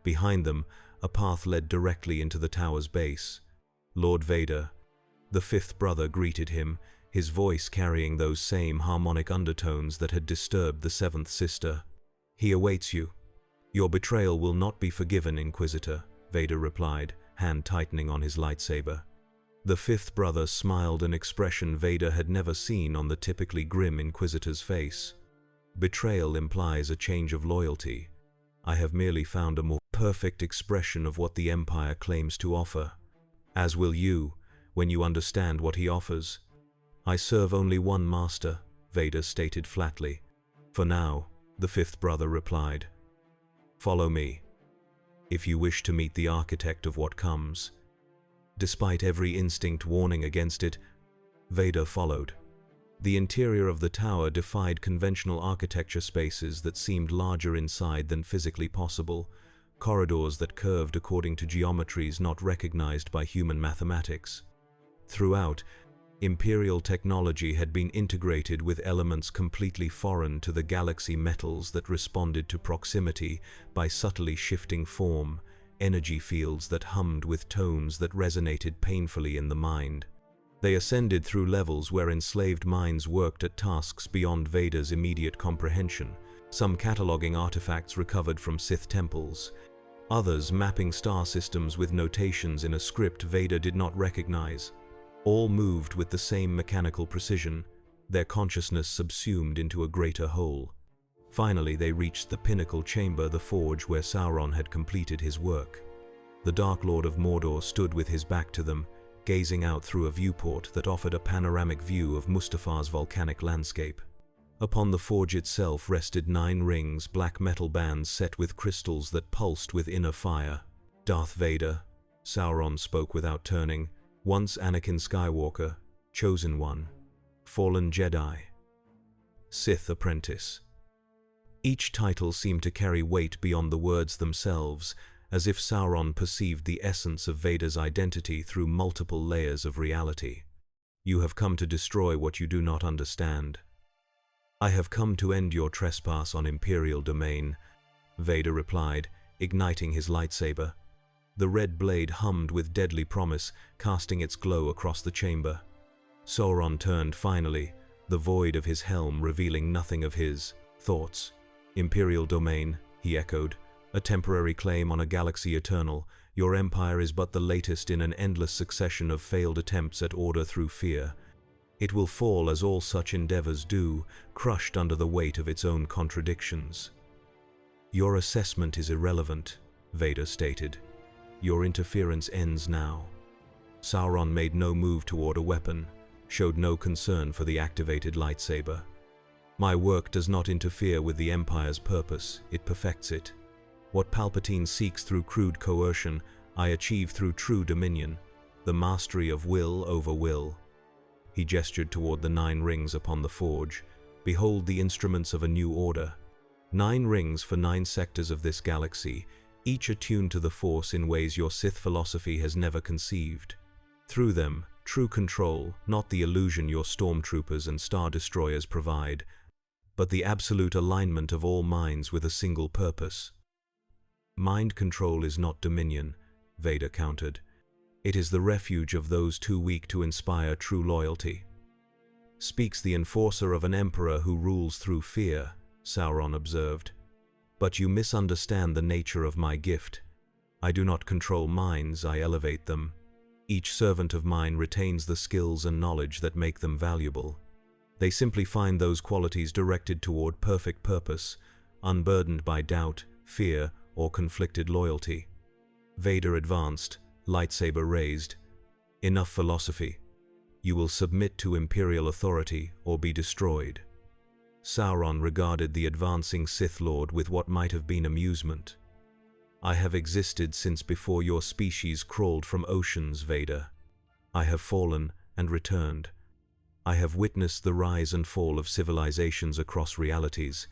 Behind them, a path led directly into the tower's base. "Lord Vader," the fifth brother greeted him, his voice carrying those same harmonic undertones that had disturbed the seventh sister. "He awaits you." "Your betrayal will not be forgiven, Inquisitor," Vader replied, hand tightening on his lightsaber. The fifth brother smiled, an expression Vader had never seen on the typically grim Inquisitor's face. "Betrayal implies a change of loyalty. I have merely found a more perfect expression of what the Empire claims to offer. As will you, when you understand what he offers." "I serve only one master," Vader stated flatly. "For now," the fifth brother replied. "Follow me, if you wish to meet the architect of what comes." Despite every instinct warning against it, Vader followed. The interior of the tower defied conventional architecture, spaces that seemed larger inside than physically possible, corridors that curved according to geometries not recognized by human mathematics. Throughout, Imperial technology had been integrated with elements completely foreign to the galaxy, metals that responded to proximity by subtly shifting form, energy fields that hummed with tones that resonated painfully in the mind. They ascended through levels where enslaved minds worked at tasks beyond Vader's immediate comprehension, some cataloging artifacts recovered from Sith temples, others mapping star systems with notations in a script Vader did not recognize. All moved with the same mechanical precision, their consciousness subsumed into a greater whole. Finally, they reached the pinnacle chamber, the forge where Sauron had completed his work. The Dark Lord of Mordor stood with his back to them, gazing out through a viewport that offered a panoramic view of Mustafar's volcanic landscape. Upon the forge itself rested 9 rings, black metal bands set with crystals that pulsed with inner fire. "Darth Vader," Sauron spoke without turning, "once Anakin Skywalker, Chosen One, Fallen Jedi, Sith Apprentice." Each title seemed to carry weight beyond the words themselves, as if Sauron perceived the essence of Vader's identity through multiple layers of reality. "You have come to destroy what you do not understand." "I have come to end your trespass on Imperial domain," Vader replied, igniting his lightsaber. The red blade hummed with deadly promise, casting its glow across the chamber. Sauron turned finally, the void of his helm revealing nothing of his thoughts. "Imperial domain," he echoed, "a temporary claim on a galaxy eternal. Your empire is but the latest in an endless succession of failed attempts at order through fear. It will fall as all such endeavors do, crushed under the weight of its own contradictions." "Your assessment is irrelevant," Vader stated. "Your interference ends now." Sauron made no move toward a weapon, showed no concern for the activated lightsaber. "My work does not interfere with the Empire's purpose, it perfects it. What Palpatine seeks through crude coercion, I achieve through true dominion, the mastery of will over will." He gestured toward the 9 rings upon the forge. "Behold the instruments of a new order. 9 rings for 9 sectors of this galaxy, each attuned to the Force in ways your Sith philosophy has never conceived. Through them, true control, not the illusion your stormtroopers and star destroyers provide, but the absolute alignment of all minds with a single purpose." "Mind control is not dominion," Vader countered. "It is the refuge of those too weak to inspire true loyalty." "Speaks the enforcer of an emperor who rules through fear," Sauron observed. "But you misunderstand the nature of my gift. I do not control minds, I elevate them. Each servant of mine retains the skills and knowledge that make them valuable. They simply find those qualities directed toward perfect purpose, unburdened by doubt, fear, or conflicted loyalty." Vader advanced, lightsaber raised. "Enough philosophy. You will submit to Imperial authority or be destroyed." Sauron regarded the advancing Sith Lord with what might have been amusement. "I have existed since before your species crawled from oceans, Vader. I have fallen and returned. I have witnessed the rise and fall of civilizations across realities.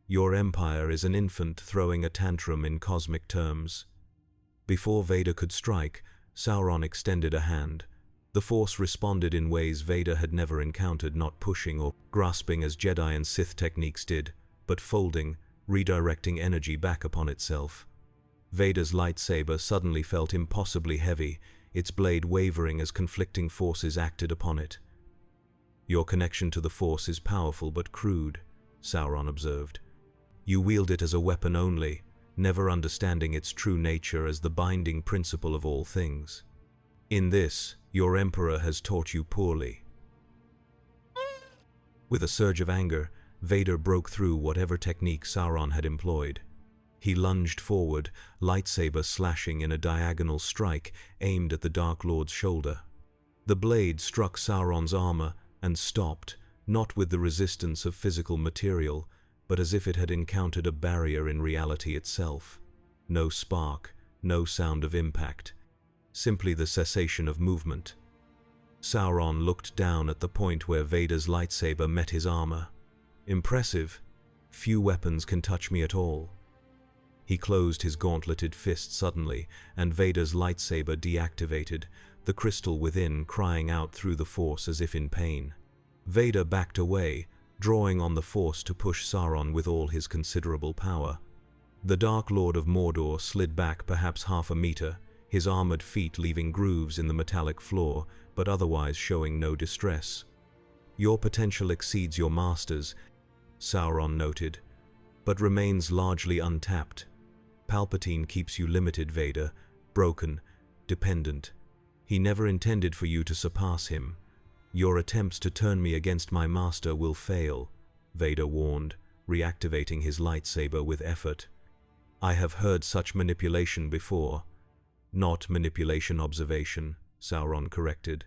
Your empire is an infant throwing a tantrum in cosmic terms." Before Vader could strike, Sauron extended a hand. The Force responded in ways Vader had never encountered, not pushing or grasping as Jedi and Sith techniques did, but folding, redirecting energy back upon itself. Vader's lightsaber suddenly felt impossibly heavy, its blade wavering as conflicting forces acted upon it. "Your connection to the Force is powerful but crude," Sauron observed. "You wield it as a weapon only, never understanding its true nature as the binding principle of all things. In this, your Emperor has taught you poorly." With a surge of anger, Vader broke through whatever technique Sauron had employed. He lunged forward, lightsaber slashing in a diagonal strike aimed at the Dark Lord's shoulder. The blade struck Sauron's armor and stopped, not with the resistance of physical material, but as if it had encountered a barrier in reality itself. No spark, no sound of impact, simply the cessation of movement. Sauron looked down at the point where Vader's lightsaber met his armor. "Impressive. Few weapons can touch me at all." He closed his gauntleted fist suddenly, and Vader's lightsaber deactivated, the crystal within crying out through the Force as if in pain. Vader backed away, drawing on the Force to push Sauron with all his considerable power. The Dark Lord of Mordor slid back perhaps half a meter, his armored feet leaving grooves in the metallic floor, but otherwise showing no distress. "Your potential exceeds your master's," Sauron noted, "but remains largely untapped. Palpatine keeps you limited, Vader, broken, dependent. He never intended for you to surpass him. Your attempts to turn me against my master will fail," Vader warned, reactivating his lightsaber with effort. "I have heard such manipulation before." "Not manipulation observation," Sauron corrected.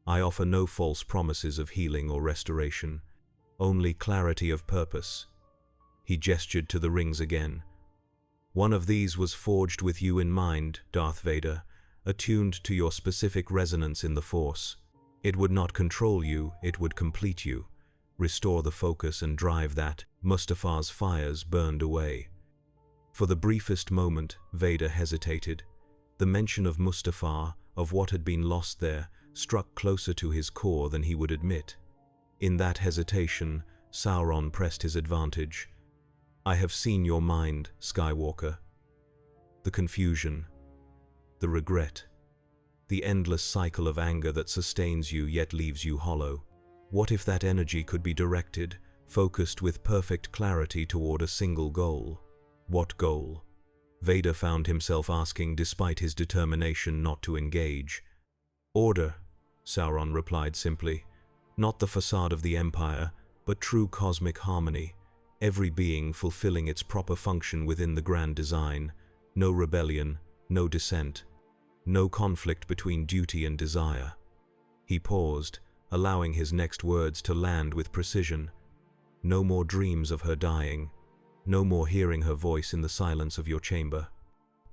"I offer no false promises of healing or restoration, only clarity of purpose." He gestured to the rings again. "One of these was forged with you in mind, Darth Vader, attuned to your specific resonance in the Force. It would not control you, it would complete you, restore the focus and drive that Mustafa's fires burned away." For the briefest moment, Vader hesitated. The mention of Mustafar, of what had been lost there, struck closer to his core than he would admit. In that hesitation, Sauron pressed his advantage. "I have seen your mind, Skywalker. The confusion, the regret, the endless cycle of anger that sustains you yet leaves you hollow. What if that energy could be directed, focused with perfect clarity toward a single goal?" What goal? Vader found himself asking despite his determination not to engage. "Order," Sauron replied simply. "Not the facade of the Empire, but true cosmic harmony, every being fulfilling its proper function within the grand design. No rebellion, no dissent, no conflict between duty and desire." He paused, allowing his next words to land with precision. "No more dreams of her dying. No more hearing her voice in the silence of your chamber."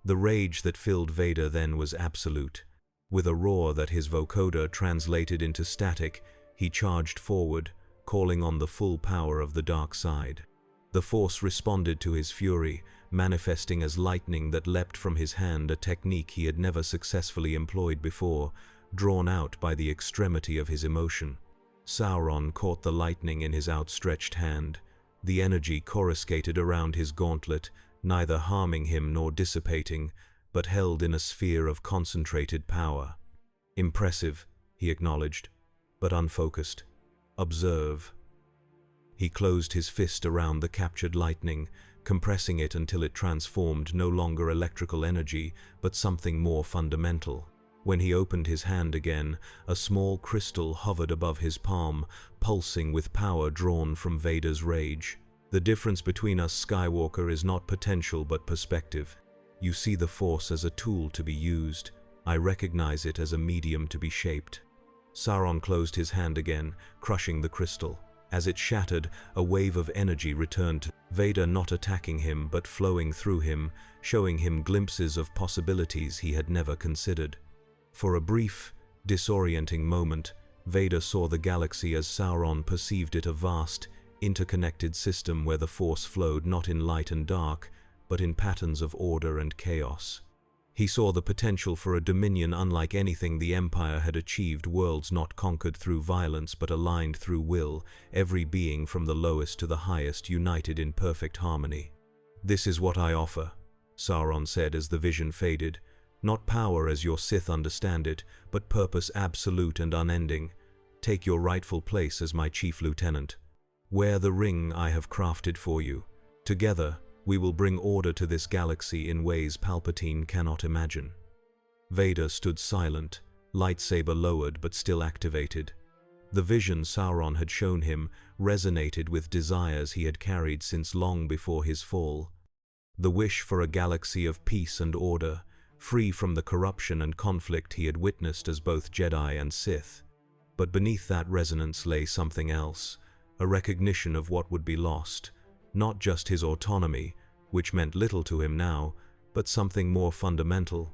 The rage that filled Vader then was absolute. With a roar that his vocoder translated into static, he charged forward, calling on the full power of the dark side. The Force responded to his fury, manifesting as lightning that leapt from his hand, a technique he had never successfully employed before, drawn out by the extremity of his emotion. Sauron caught the lightning in his outstretched hand. The energy coruscated around his gauntlet, neither harming him nor dissipating, but held in a sphere of concentrated power. "Impressive," he acknowledged, "but unfocused. Observe." He closed his fist around the captured lightning, compressing it until it transformed no longer electrical energy, but something more fundamental. When he opened his hand again, a small crystal hovered above his palm, pulsing with power drawn from Vader's rage. "The difference between us, Skywalker, is not potential but perspective. You see the Force as a tool to be used. I recognize it as a medium to be shaped." Sauron closed his hand again, crushing the crystal. As it shattered, a wave of energy returned to Vader, not attacking him but flowing through him, showing him glimpses of possibilities he had never considered. For a brief, disorienting moment, Vader saw the galaxy as Sauron perceived it, a vast, interconnected system where the Force flowed not in light and dark, but in patterns of order and chaos. He saw the potential for a dominion unlike anything the Empire had achieved, worlds not conquered through violence but aligned through will, every being from the lowest to the highest united in perfect harmony. "This is what I offer," Sauron said as the vision faded. "Not power as your Sith understand it, but purpose absolute and unending. Take your rightful place as my chief lieutenant. Wear the ring I have crafted for you. Together, we will bring order to this galaxy in ways Palpatine cannot imagine." Vader stood silent, lightsaber lowered but still activated. The vision Sauron had shown him resonated with desires he had carried since long before his fall. The wish for a galaxy of peace and order, free from the corruption and conflict he had witnessed as both Jedi and Sith. But beneath that resonance lay something else, a recognition of what would be lost. Not just his autonomy, which meant little to him now, but something more fundamental.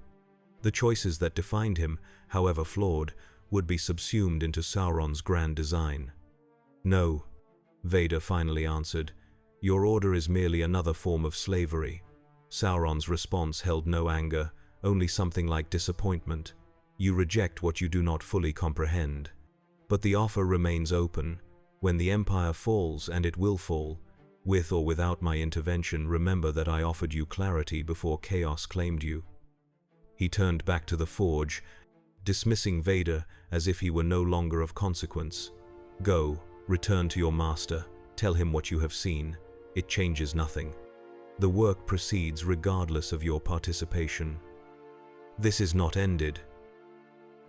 The choices that defined him, however flawed, would be subsumed into Sauron's grand design. "No," Vader finally answered. "Your order is merely another form of slavery." Sauron's response held no anger, only something like disappointment. "You reject what you do not fully comprehend. But the offer remains open. When the Empire falls, and it will fall, with or without my intervention, remember that I offered you clarity before chaos claimed you." He turned back to the forge, dismissing Vader as if he were no longer of consequence. "Go, return to your master, tell him what you have seen. It changes nothing. The work proceeds regardless of your participation." "This is not ended,"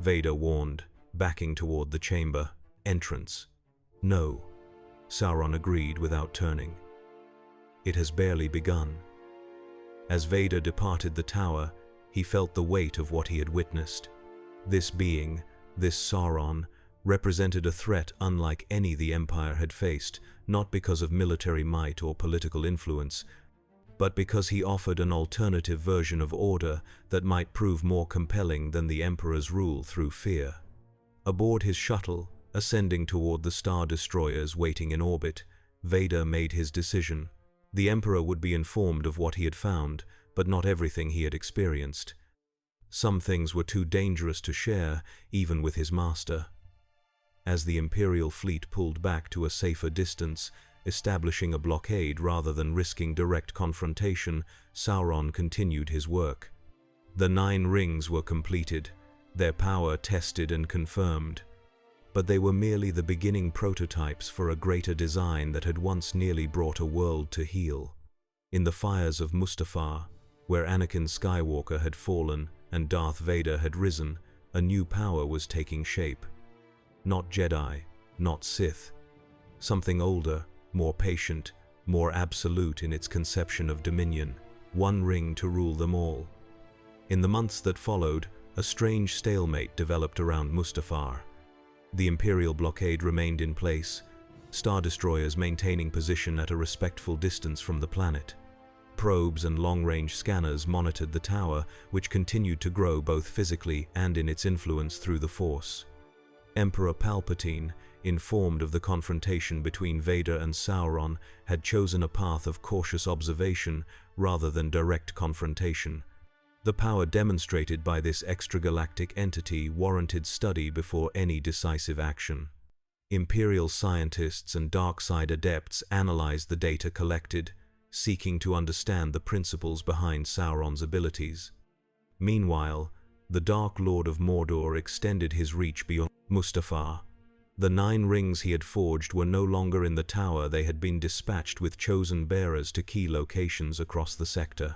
Vader warned, backing toward the chamber entrance. "No," Sauron agreed without turning. "It has barely begun." As Vader departed the tower, he felt the weight of what he had witnessed. This being, this Sauron, represented a threat unlike any the Empire had faced, not because of military might or political influence, but because he offered an alternative version of order that might prove more compelling than the Emperor's rule through fear. Aboard his shuttle, ascending toward the Star Destroyers waiting in orbit, Vader made his decision. The Emperor would be informed of what he had found, but not everything he had experienced. Some things were too dangerous to share, even with his master. As the Imperial fleet pulled back to a safer distance, establishing a blockade rather than risking direct confrontation, Sauron continued his work. The 9 rings were completed, their power tested and confirmed. But they were merely the beginning prototypes for a greater design that had once nearly brought a world to heel. In the fires of Mustafar, where Anakin Skywalker had fallen and Darth Vader had risen, a new power was taking shape. Not Jedi, not Sith. Something older, more patient, more absolute in its conception of dominion, one ring to rule them all. In the months that followed, a strange stalemate developed around Mustafar. The Imperial blockade remained in place, Star Destroyers maintaining position at a respectful distance from the planet. Probes and long-range scanners monitored the tower, which continued to grow both physically and in its influence through the Force. Emperor Palpatine, informed of the confrontation between Vader and Sauron, had chosen a path of cautious observation rather than direct confrontation. The power demonstrated by this extragalactic entity warranted study before any decisive action. Imperial scientists and dark-side adepts analyzed the data collected, seeking to understand the principles behind Sauron's abilities. Meanwhile, the Dark Lord of Mordor extended his reach beyond Mustafar. The 9 rings he had forged were no longer in the tower. They had been dispatched with chosen bearers to key locations across the sector.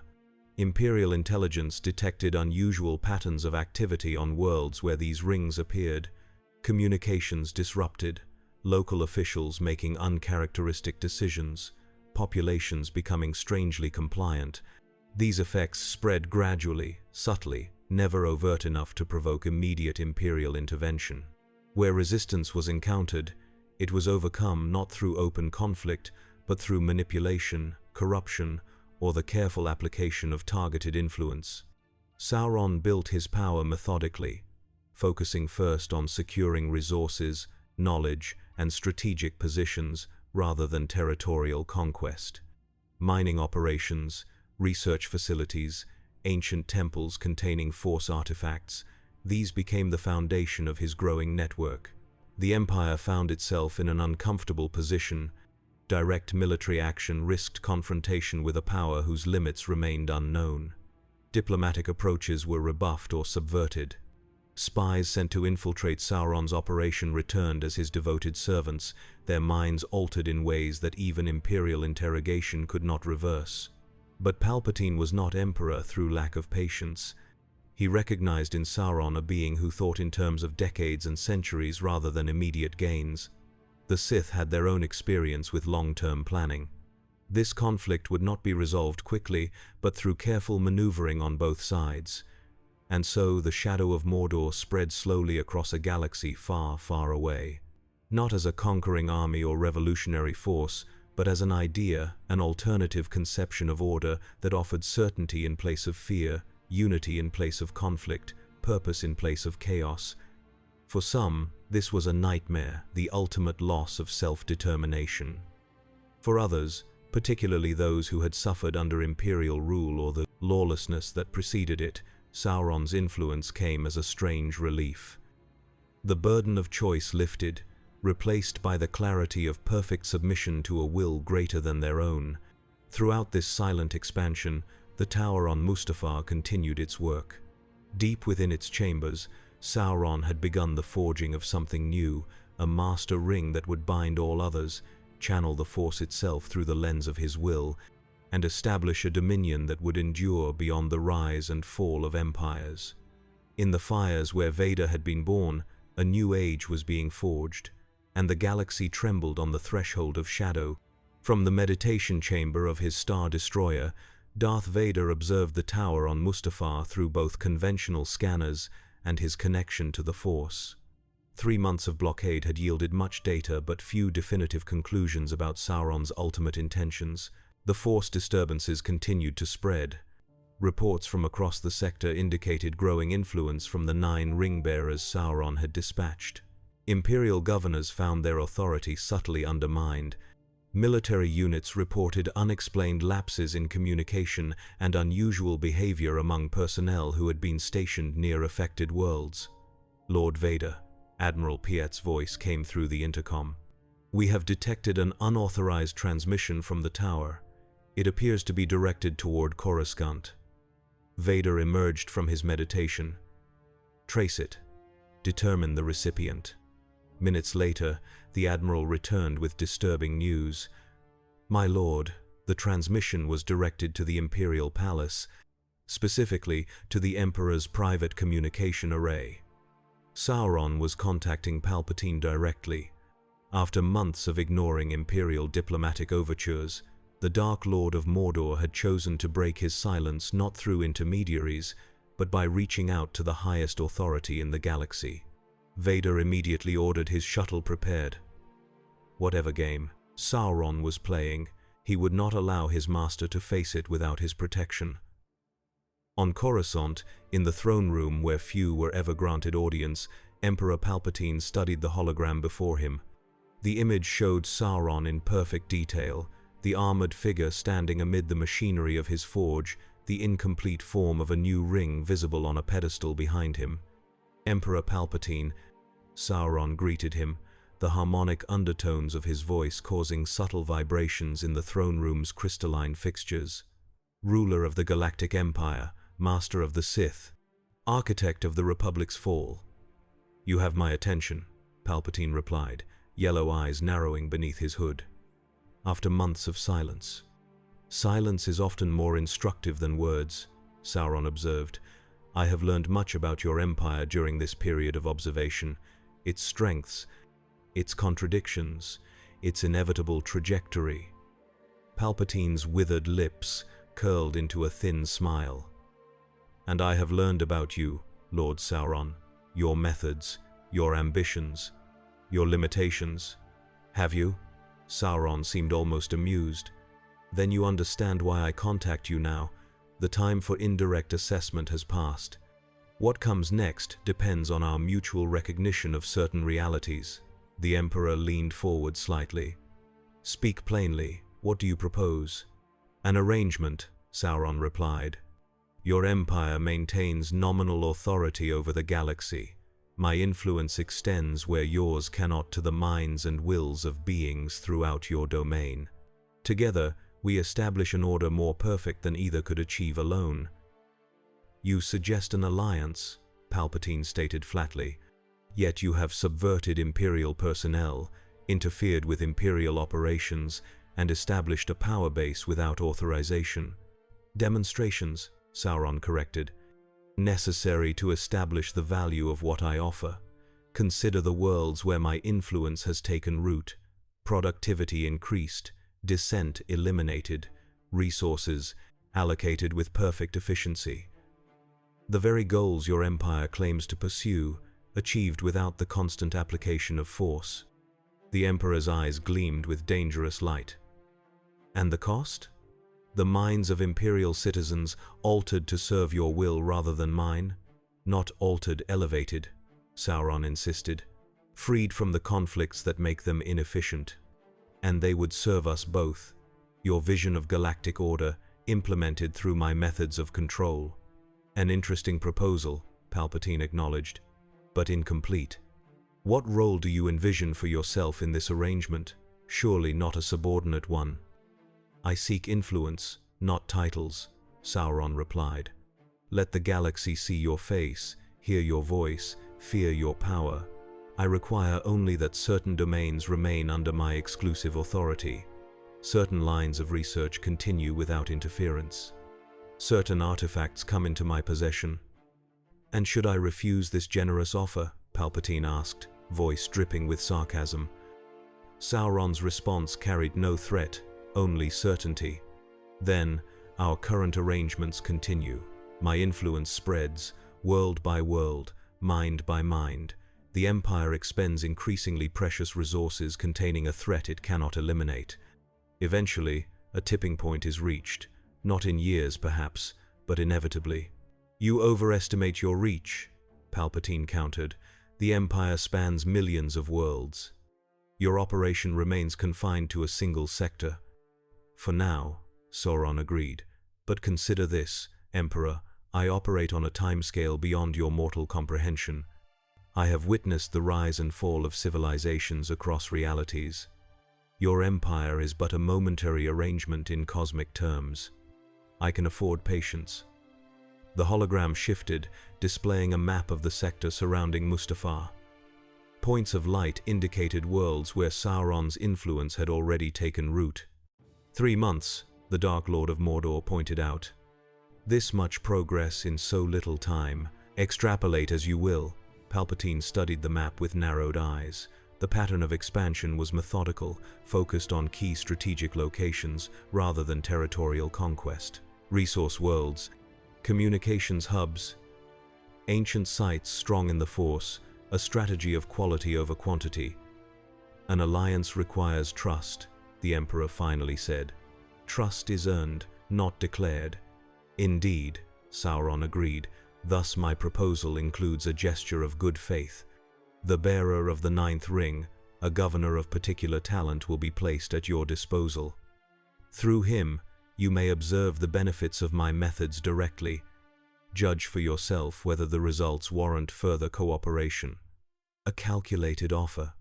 Imperial intelligence detected unusual patterns of activity on worlds where these rings appeared. Communications disrupted, local officials making uncharacteristic decisions, populations becoming strangely compliant. These effects spread gradually, subtly, never overt enough to provoke immediate Imperial intervention. Where resistance was encountered, it was overcome not through open conflict, but through manipulation, corruption, or the careful application of targeted influence. Sauron built his power methodically, focusing first on securing resources, knowledge, and strategic positions rather than territorial conquest. Mining operations, research facilities, ancient temples containing Force artifacts, these became the foundation of his growing network. The Empire found itself in an uncomfortable position. Direct military action risked confrontation with a power whose limits remained unknown. Diplomatic approaches were rebuffed or subverted. Spies sent to infiltrate Sauron's operation returned as his devoted servants, their minds altered in ways that even Imperial interrogation could not reverse. But Palpatine was not Emperor through lack of patience. He recognized in Sauron a being who thought in terms of decades and centuries rather than immediate gains. The Sith had their own experience with long-term planning. This conflict would not be resolved quickly, but through careful maneuvering on both sides. And so the shadow of Mordor spread slowly across a galaxy far, far away. Not as a conquering army or revolutionary force, but as an idea, an alternative conception of order that offered certainty in place of fear, unity in place of conflict, purpose in place of chaos. For some, this was a nightmare, the ultimate loss of self-determination. For others, particularly those who had suffered under imperial rule or the lawlessness that preceded it, Sauron's influence came as a strange relief. The burden of choice lifted, replaced by the clarity of perfect submission to a will greater than their own. Throughout this silent expansion, the tower on Mustafar continued its work. Deep within its chambers, Sauron had begun the forging of something new, a master ring that would bind all others, channel the Force itself through the lens of his will, and establish a dominion that would endure beyond the rise and fall of empires. In the fires where Vader had been born, a new age was being forged, and the galaxy trembled on the threshold of shadow. From the meditation chamber of his Star Destroyer, Darth Vader observed the tower on Mustafar through both conventional scanners and his connection to the Force. 3 months of blockade had yielded much data but few definitive conclusions about Sauron's ultimate intentions. The Force disturbances continued to spread. Reports from across the sector indicated growing influence from the 9 ring-bearers Sauron had dispatched. Imperial governors found their authority subtly undermined, Military units reported unexplained lapses in communication and unusual behavior among personnel who had been stationed near affected worlds. Lord Vader, Admiral Piet's voice came through the intercom. We have detected an unauthorized transmission from the tower. It appears to be directed toward Coruscant. Vader emerged from his meditation. Trace it. Determine the recipient. Minutes later, the Admiral returned with disturbing news. My lord, the transmission was directed to the Imperial Palace, specifically to the Emperor's private communication array. Sauron was contacting Palpatine directly. After months of ignoring Imperial diplomatic overtures, the Dark Lord of Mordor had chosen to break his silence not through intermediaries, but by reaching out to the highest authority in the galaxy. Vader immediately ordered his shuttle prepared. Whatever game Sauron was playing, he would not allow his master to face it without his protection. On Coruscant, in the throne room where few were ever granted audience, Emperor Palpatine studied the hologram before him. The image showed Sauron in perfect detail, the armored figure standing amid the machinery of his forge, the incomplete form of a new ring visible on a pedestal behind him. Emperor Palpatine, Sauron greeted him, the harmonic undertones of his voice causing subtle vibrations in the throne room's crystalline fixtures. Ruler of the Galactic Empire, master of the Sith, architect of the Republic's fall. You have my attention, Palpatine replied, yellow eyes narrowing beneath his hood. After months of silence. Silence is often more instructive than words, Sauron observed. I have learned much about your empire during this period of observation, its strengths, its contradictions, its inevitable trajectory. Palpatine's withered lips curled into a thin smile. And I have learned about you, Lord Sauron, your methods, your ambitions, your limitations. Have you? Sauron seemed almost amused. Then you understand why I contact you now. The time for indirect assessment has passed. What comes next depends on our mutual recognition of certain realities. The Emperor leaned forward slightly. Speak plainly. What do you propose? An arrangement, Sauron replied. Your empire maintains nominal authority over the galaxy. My influence extends where yours cannot to the minds and wills of beings throughout your domain. Together, we establish an order more perfect than either could achieve alone. You suggest an alliance, Palpatine stated flatly, yet you have subverted Imperial personnel, interfered with Imperial operations, and established a power base without authorization. Demonstrations, Sauron corrected, necessary to establish the value of what I offer. Consider the worlds where my influence has taken root, productivity increased, dissent eliminated, resources allocated with perfect efficiency. The very goals your empire claims to pursue, achieved without the constant application of force. The Emperor's eyes gleamed with dangerous light. And the cost? The minds of Imperial citizens altered to serve your will rather than mine? Not altered, elevated, Sauron insisted, freed from the conflicts that make them inefficient. And they would serve us both. Your vision of galactic order, implemented through my methods of control. An interesting proposal, Palpatine acknowledged, but incomplete. What role do you envision for yourself in this arrangement? Surely not a subordinate one. I seek influence, not titles, Sauron replied. Let the galaxy see your face, hear your voice, fear your power. I require only that certain domains remain under my exclusive authority. Certain lines of research continue without interference. Certain artifacts come into my possession. And should I refuse this generous offer? Palpatine asked, voice dripping with sarcasm. Sauron's response carried no threat, only certainty. Then, our current arrangements continue. My influence spreads, world by world, mind by mind. The Empire expends increasingly precious resources containing a threat it cannot eliminate. Eventually, a tipping point is reached, not in years perhaps, but inevitably. You overestimate your reach, Palpatine countered. The Empire spans millions of worlds. Your operation remains confined to a single sector. For now, Sauron agreed. But consider this, Emperor, I operate on a timescale beyond your mortal comprehension. I have witnessed the rise and fall of civilizations across realities. Your empire is but a momentary arrangement in cosmic terms. I can afford patience. The hologram shifted, displaying a map of the sector surrounding Mustafar. Points of light indicated worlds where Sauron's influence had already taken root. 3 months, the Dark Lord of Mordor pointed out. This much progress in so little time. Extrapolate as you will. Palpatine studied the map with narrowed eyes. The pattern of expansion was methodical, focused on key strategic locations rather than territorial conquest. Resource worlds, communications hubs, ancient sites strong in the Force, a strategy of quality over quantity. An alliance requires trust, the Emperor finally said. Trust is earned, not declared. Indeed, Sauron agreed. Thus my proposal includes a gesture of good faith. The bearer of the 9th ring, a governor of particular talent, will be placed at your disposal. Through him, you may observe the benefits of my methods directly. Judge for yourself whether the results warrant further cooperation. A calculated offer.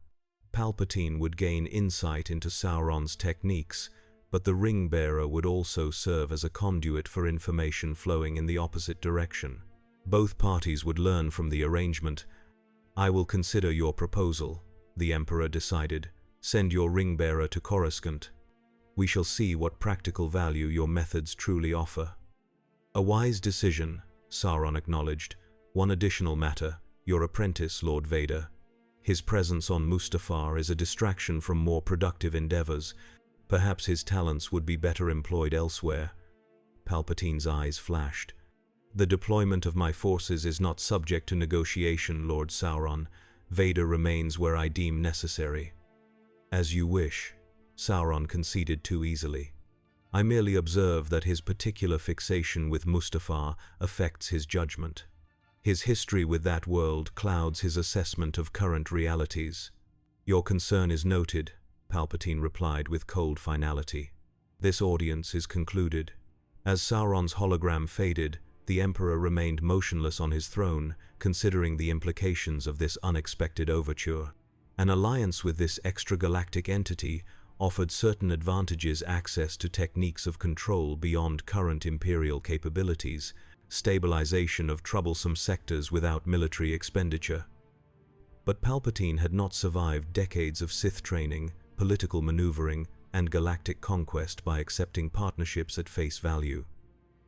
Palpatine would gain insight into Sauron's techniques, but the ring-bearer would also serve as a conduit for information flowing in the opposite direction. Both parties would learn from the arrangement. I will consider your proposal, the Emperor decided. Send your ring-bearer to Coruscant. We shall see what practical value your methods truly offer. A wise decision, Sauron acknowledged. One additional matter, your apprentice, Lord Vader. His presence on Mustafar is a distraction from more productive endeavors. Perhaps his talents would be better employed elsewhere. Palpatine's eyes flashed. The deployment of my forces is not subject to negotiation, Lord Sauron. Vader remains where I deem necessary. As you wish, Sauron conceded too easily. I merely observe that his particular fixation with Mustafar affects his judgment. His history with that world clouds his assessment of current realities. Your concern is noted, Palpatine replied with cold finality. This audience is concluded. As Sauron's hologram faded, the Emperor remained motionless on his throne, considering the implications of this unexpected overture. An alliance with this extragalactic entity offered certain advantages: access to techniques of control beyond current Imperial capabilities, stabilization of troublesome sectors without military expenditure. But Palpatine had not survived decades of Sith training, political maneuvering, and galactic conquest by accepting partnerships at face value.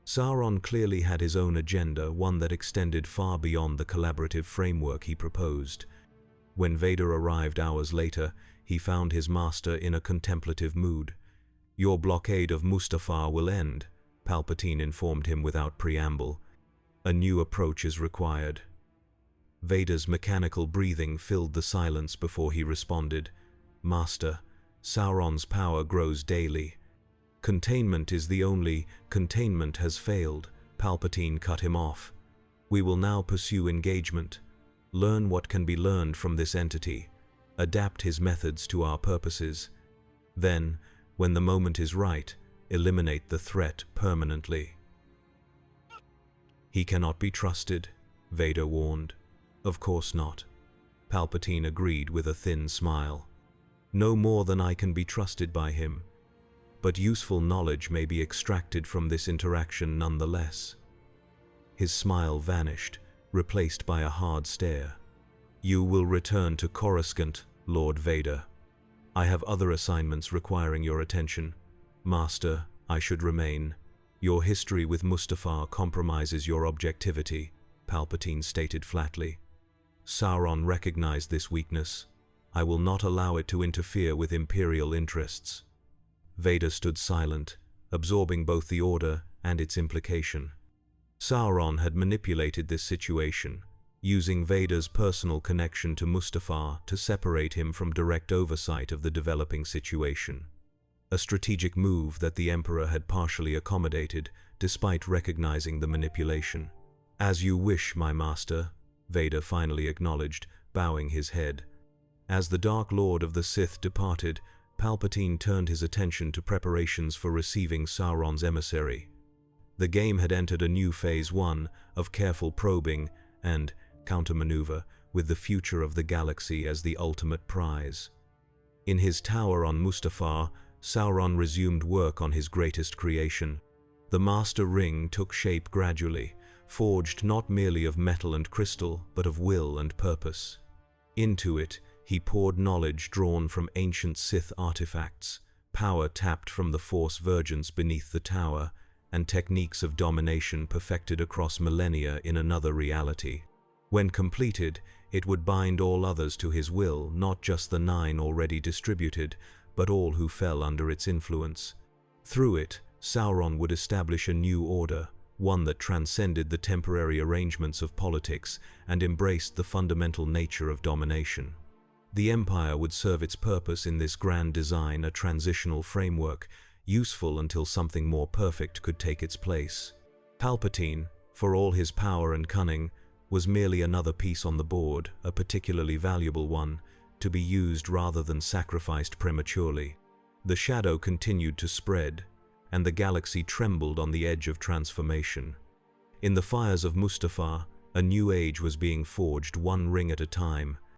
Sauron clearly had his own agenda, one that extended far beyond the collaborative framework he proposed. When Vader arrived hours later, he found his master in a contemplative mood. Your blockade of Mustafar will end, Palpatine informed him without preamble. A new approach is required. Vader's mechanical breathing filled the silence before he responded. Master, Sauron's power grows daily. Containment is the only. Containment has failed, Palpatine cut him off. We will now pursue engagement. Learn what can be learned from this entity. Adapt his methods to our purposes. Then, when the moment is right, eliminate the threat permanently. He cannot be trusted, Vader warned. Of course not. Palpatine agreed with a thin smile. No more than I can be trusted by him. But useful knowledge may be extracted from this interaction nonetheless. His smile vanished, replaced by a hard stare. You will return to Coruscant, Lord Vader. I have other assignments requiring your attention. Master, I should remain. Your history with Mustafar compromises your objectivity, Palpatine stated flatly. Sauron recognized this weakness. I will not allow it to interfere with Imperial interests. Vader stood silent, absorbing both the order and its implication. Sauron had manipulated this situation, using Vader's personal connection to Mustafar to separate him from direct oversight of the developing situation. A strategic move that the Emperor had partially accommodated, despite recognizing the manipulation. As you wish, my master, Vader finally acknowledged, bowing his head. As the Dark Lord of the Sith departed, Palpatine turned his attention to preparations for receiving Sauron's emissary. The game had entered a new phase 1 of careful probing and countermaneuver, with the future of the galaxy as the ultimate prize. In his tower on Mustafar, Sauron resumed work on his greatest creation. The Master Ring took shape gradually, forged not merely of metal and crystal, but of will and purpose. Into it, he poured knowledge drawn from ancient Sith artifacts, power tapped from the Force Virgins beneath the tower, and techniques of domination perfected across millennia in another reality. When completed, it would bind all others to his will, not just the 9 already distributed, but all who fell under its influence. Through it, Sauron would establish a new order, one that transcended the temporary arrangements of politics and embraced the fundamental nature of domination. The Empire would serve its purpose in this grand design, a transitional framework, useful until something more perfect could take its place. Palpatine, for all his power and cunning, was merely another piece on the board, a particularly valuable one, to be used rather than sacrificed prematurely. The shadow continued to spread, and the galaxy trembled on the edge of transformation. In the fires of Mustafar, a new age was being forged, one ring at a time,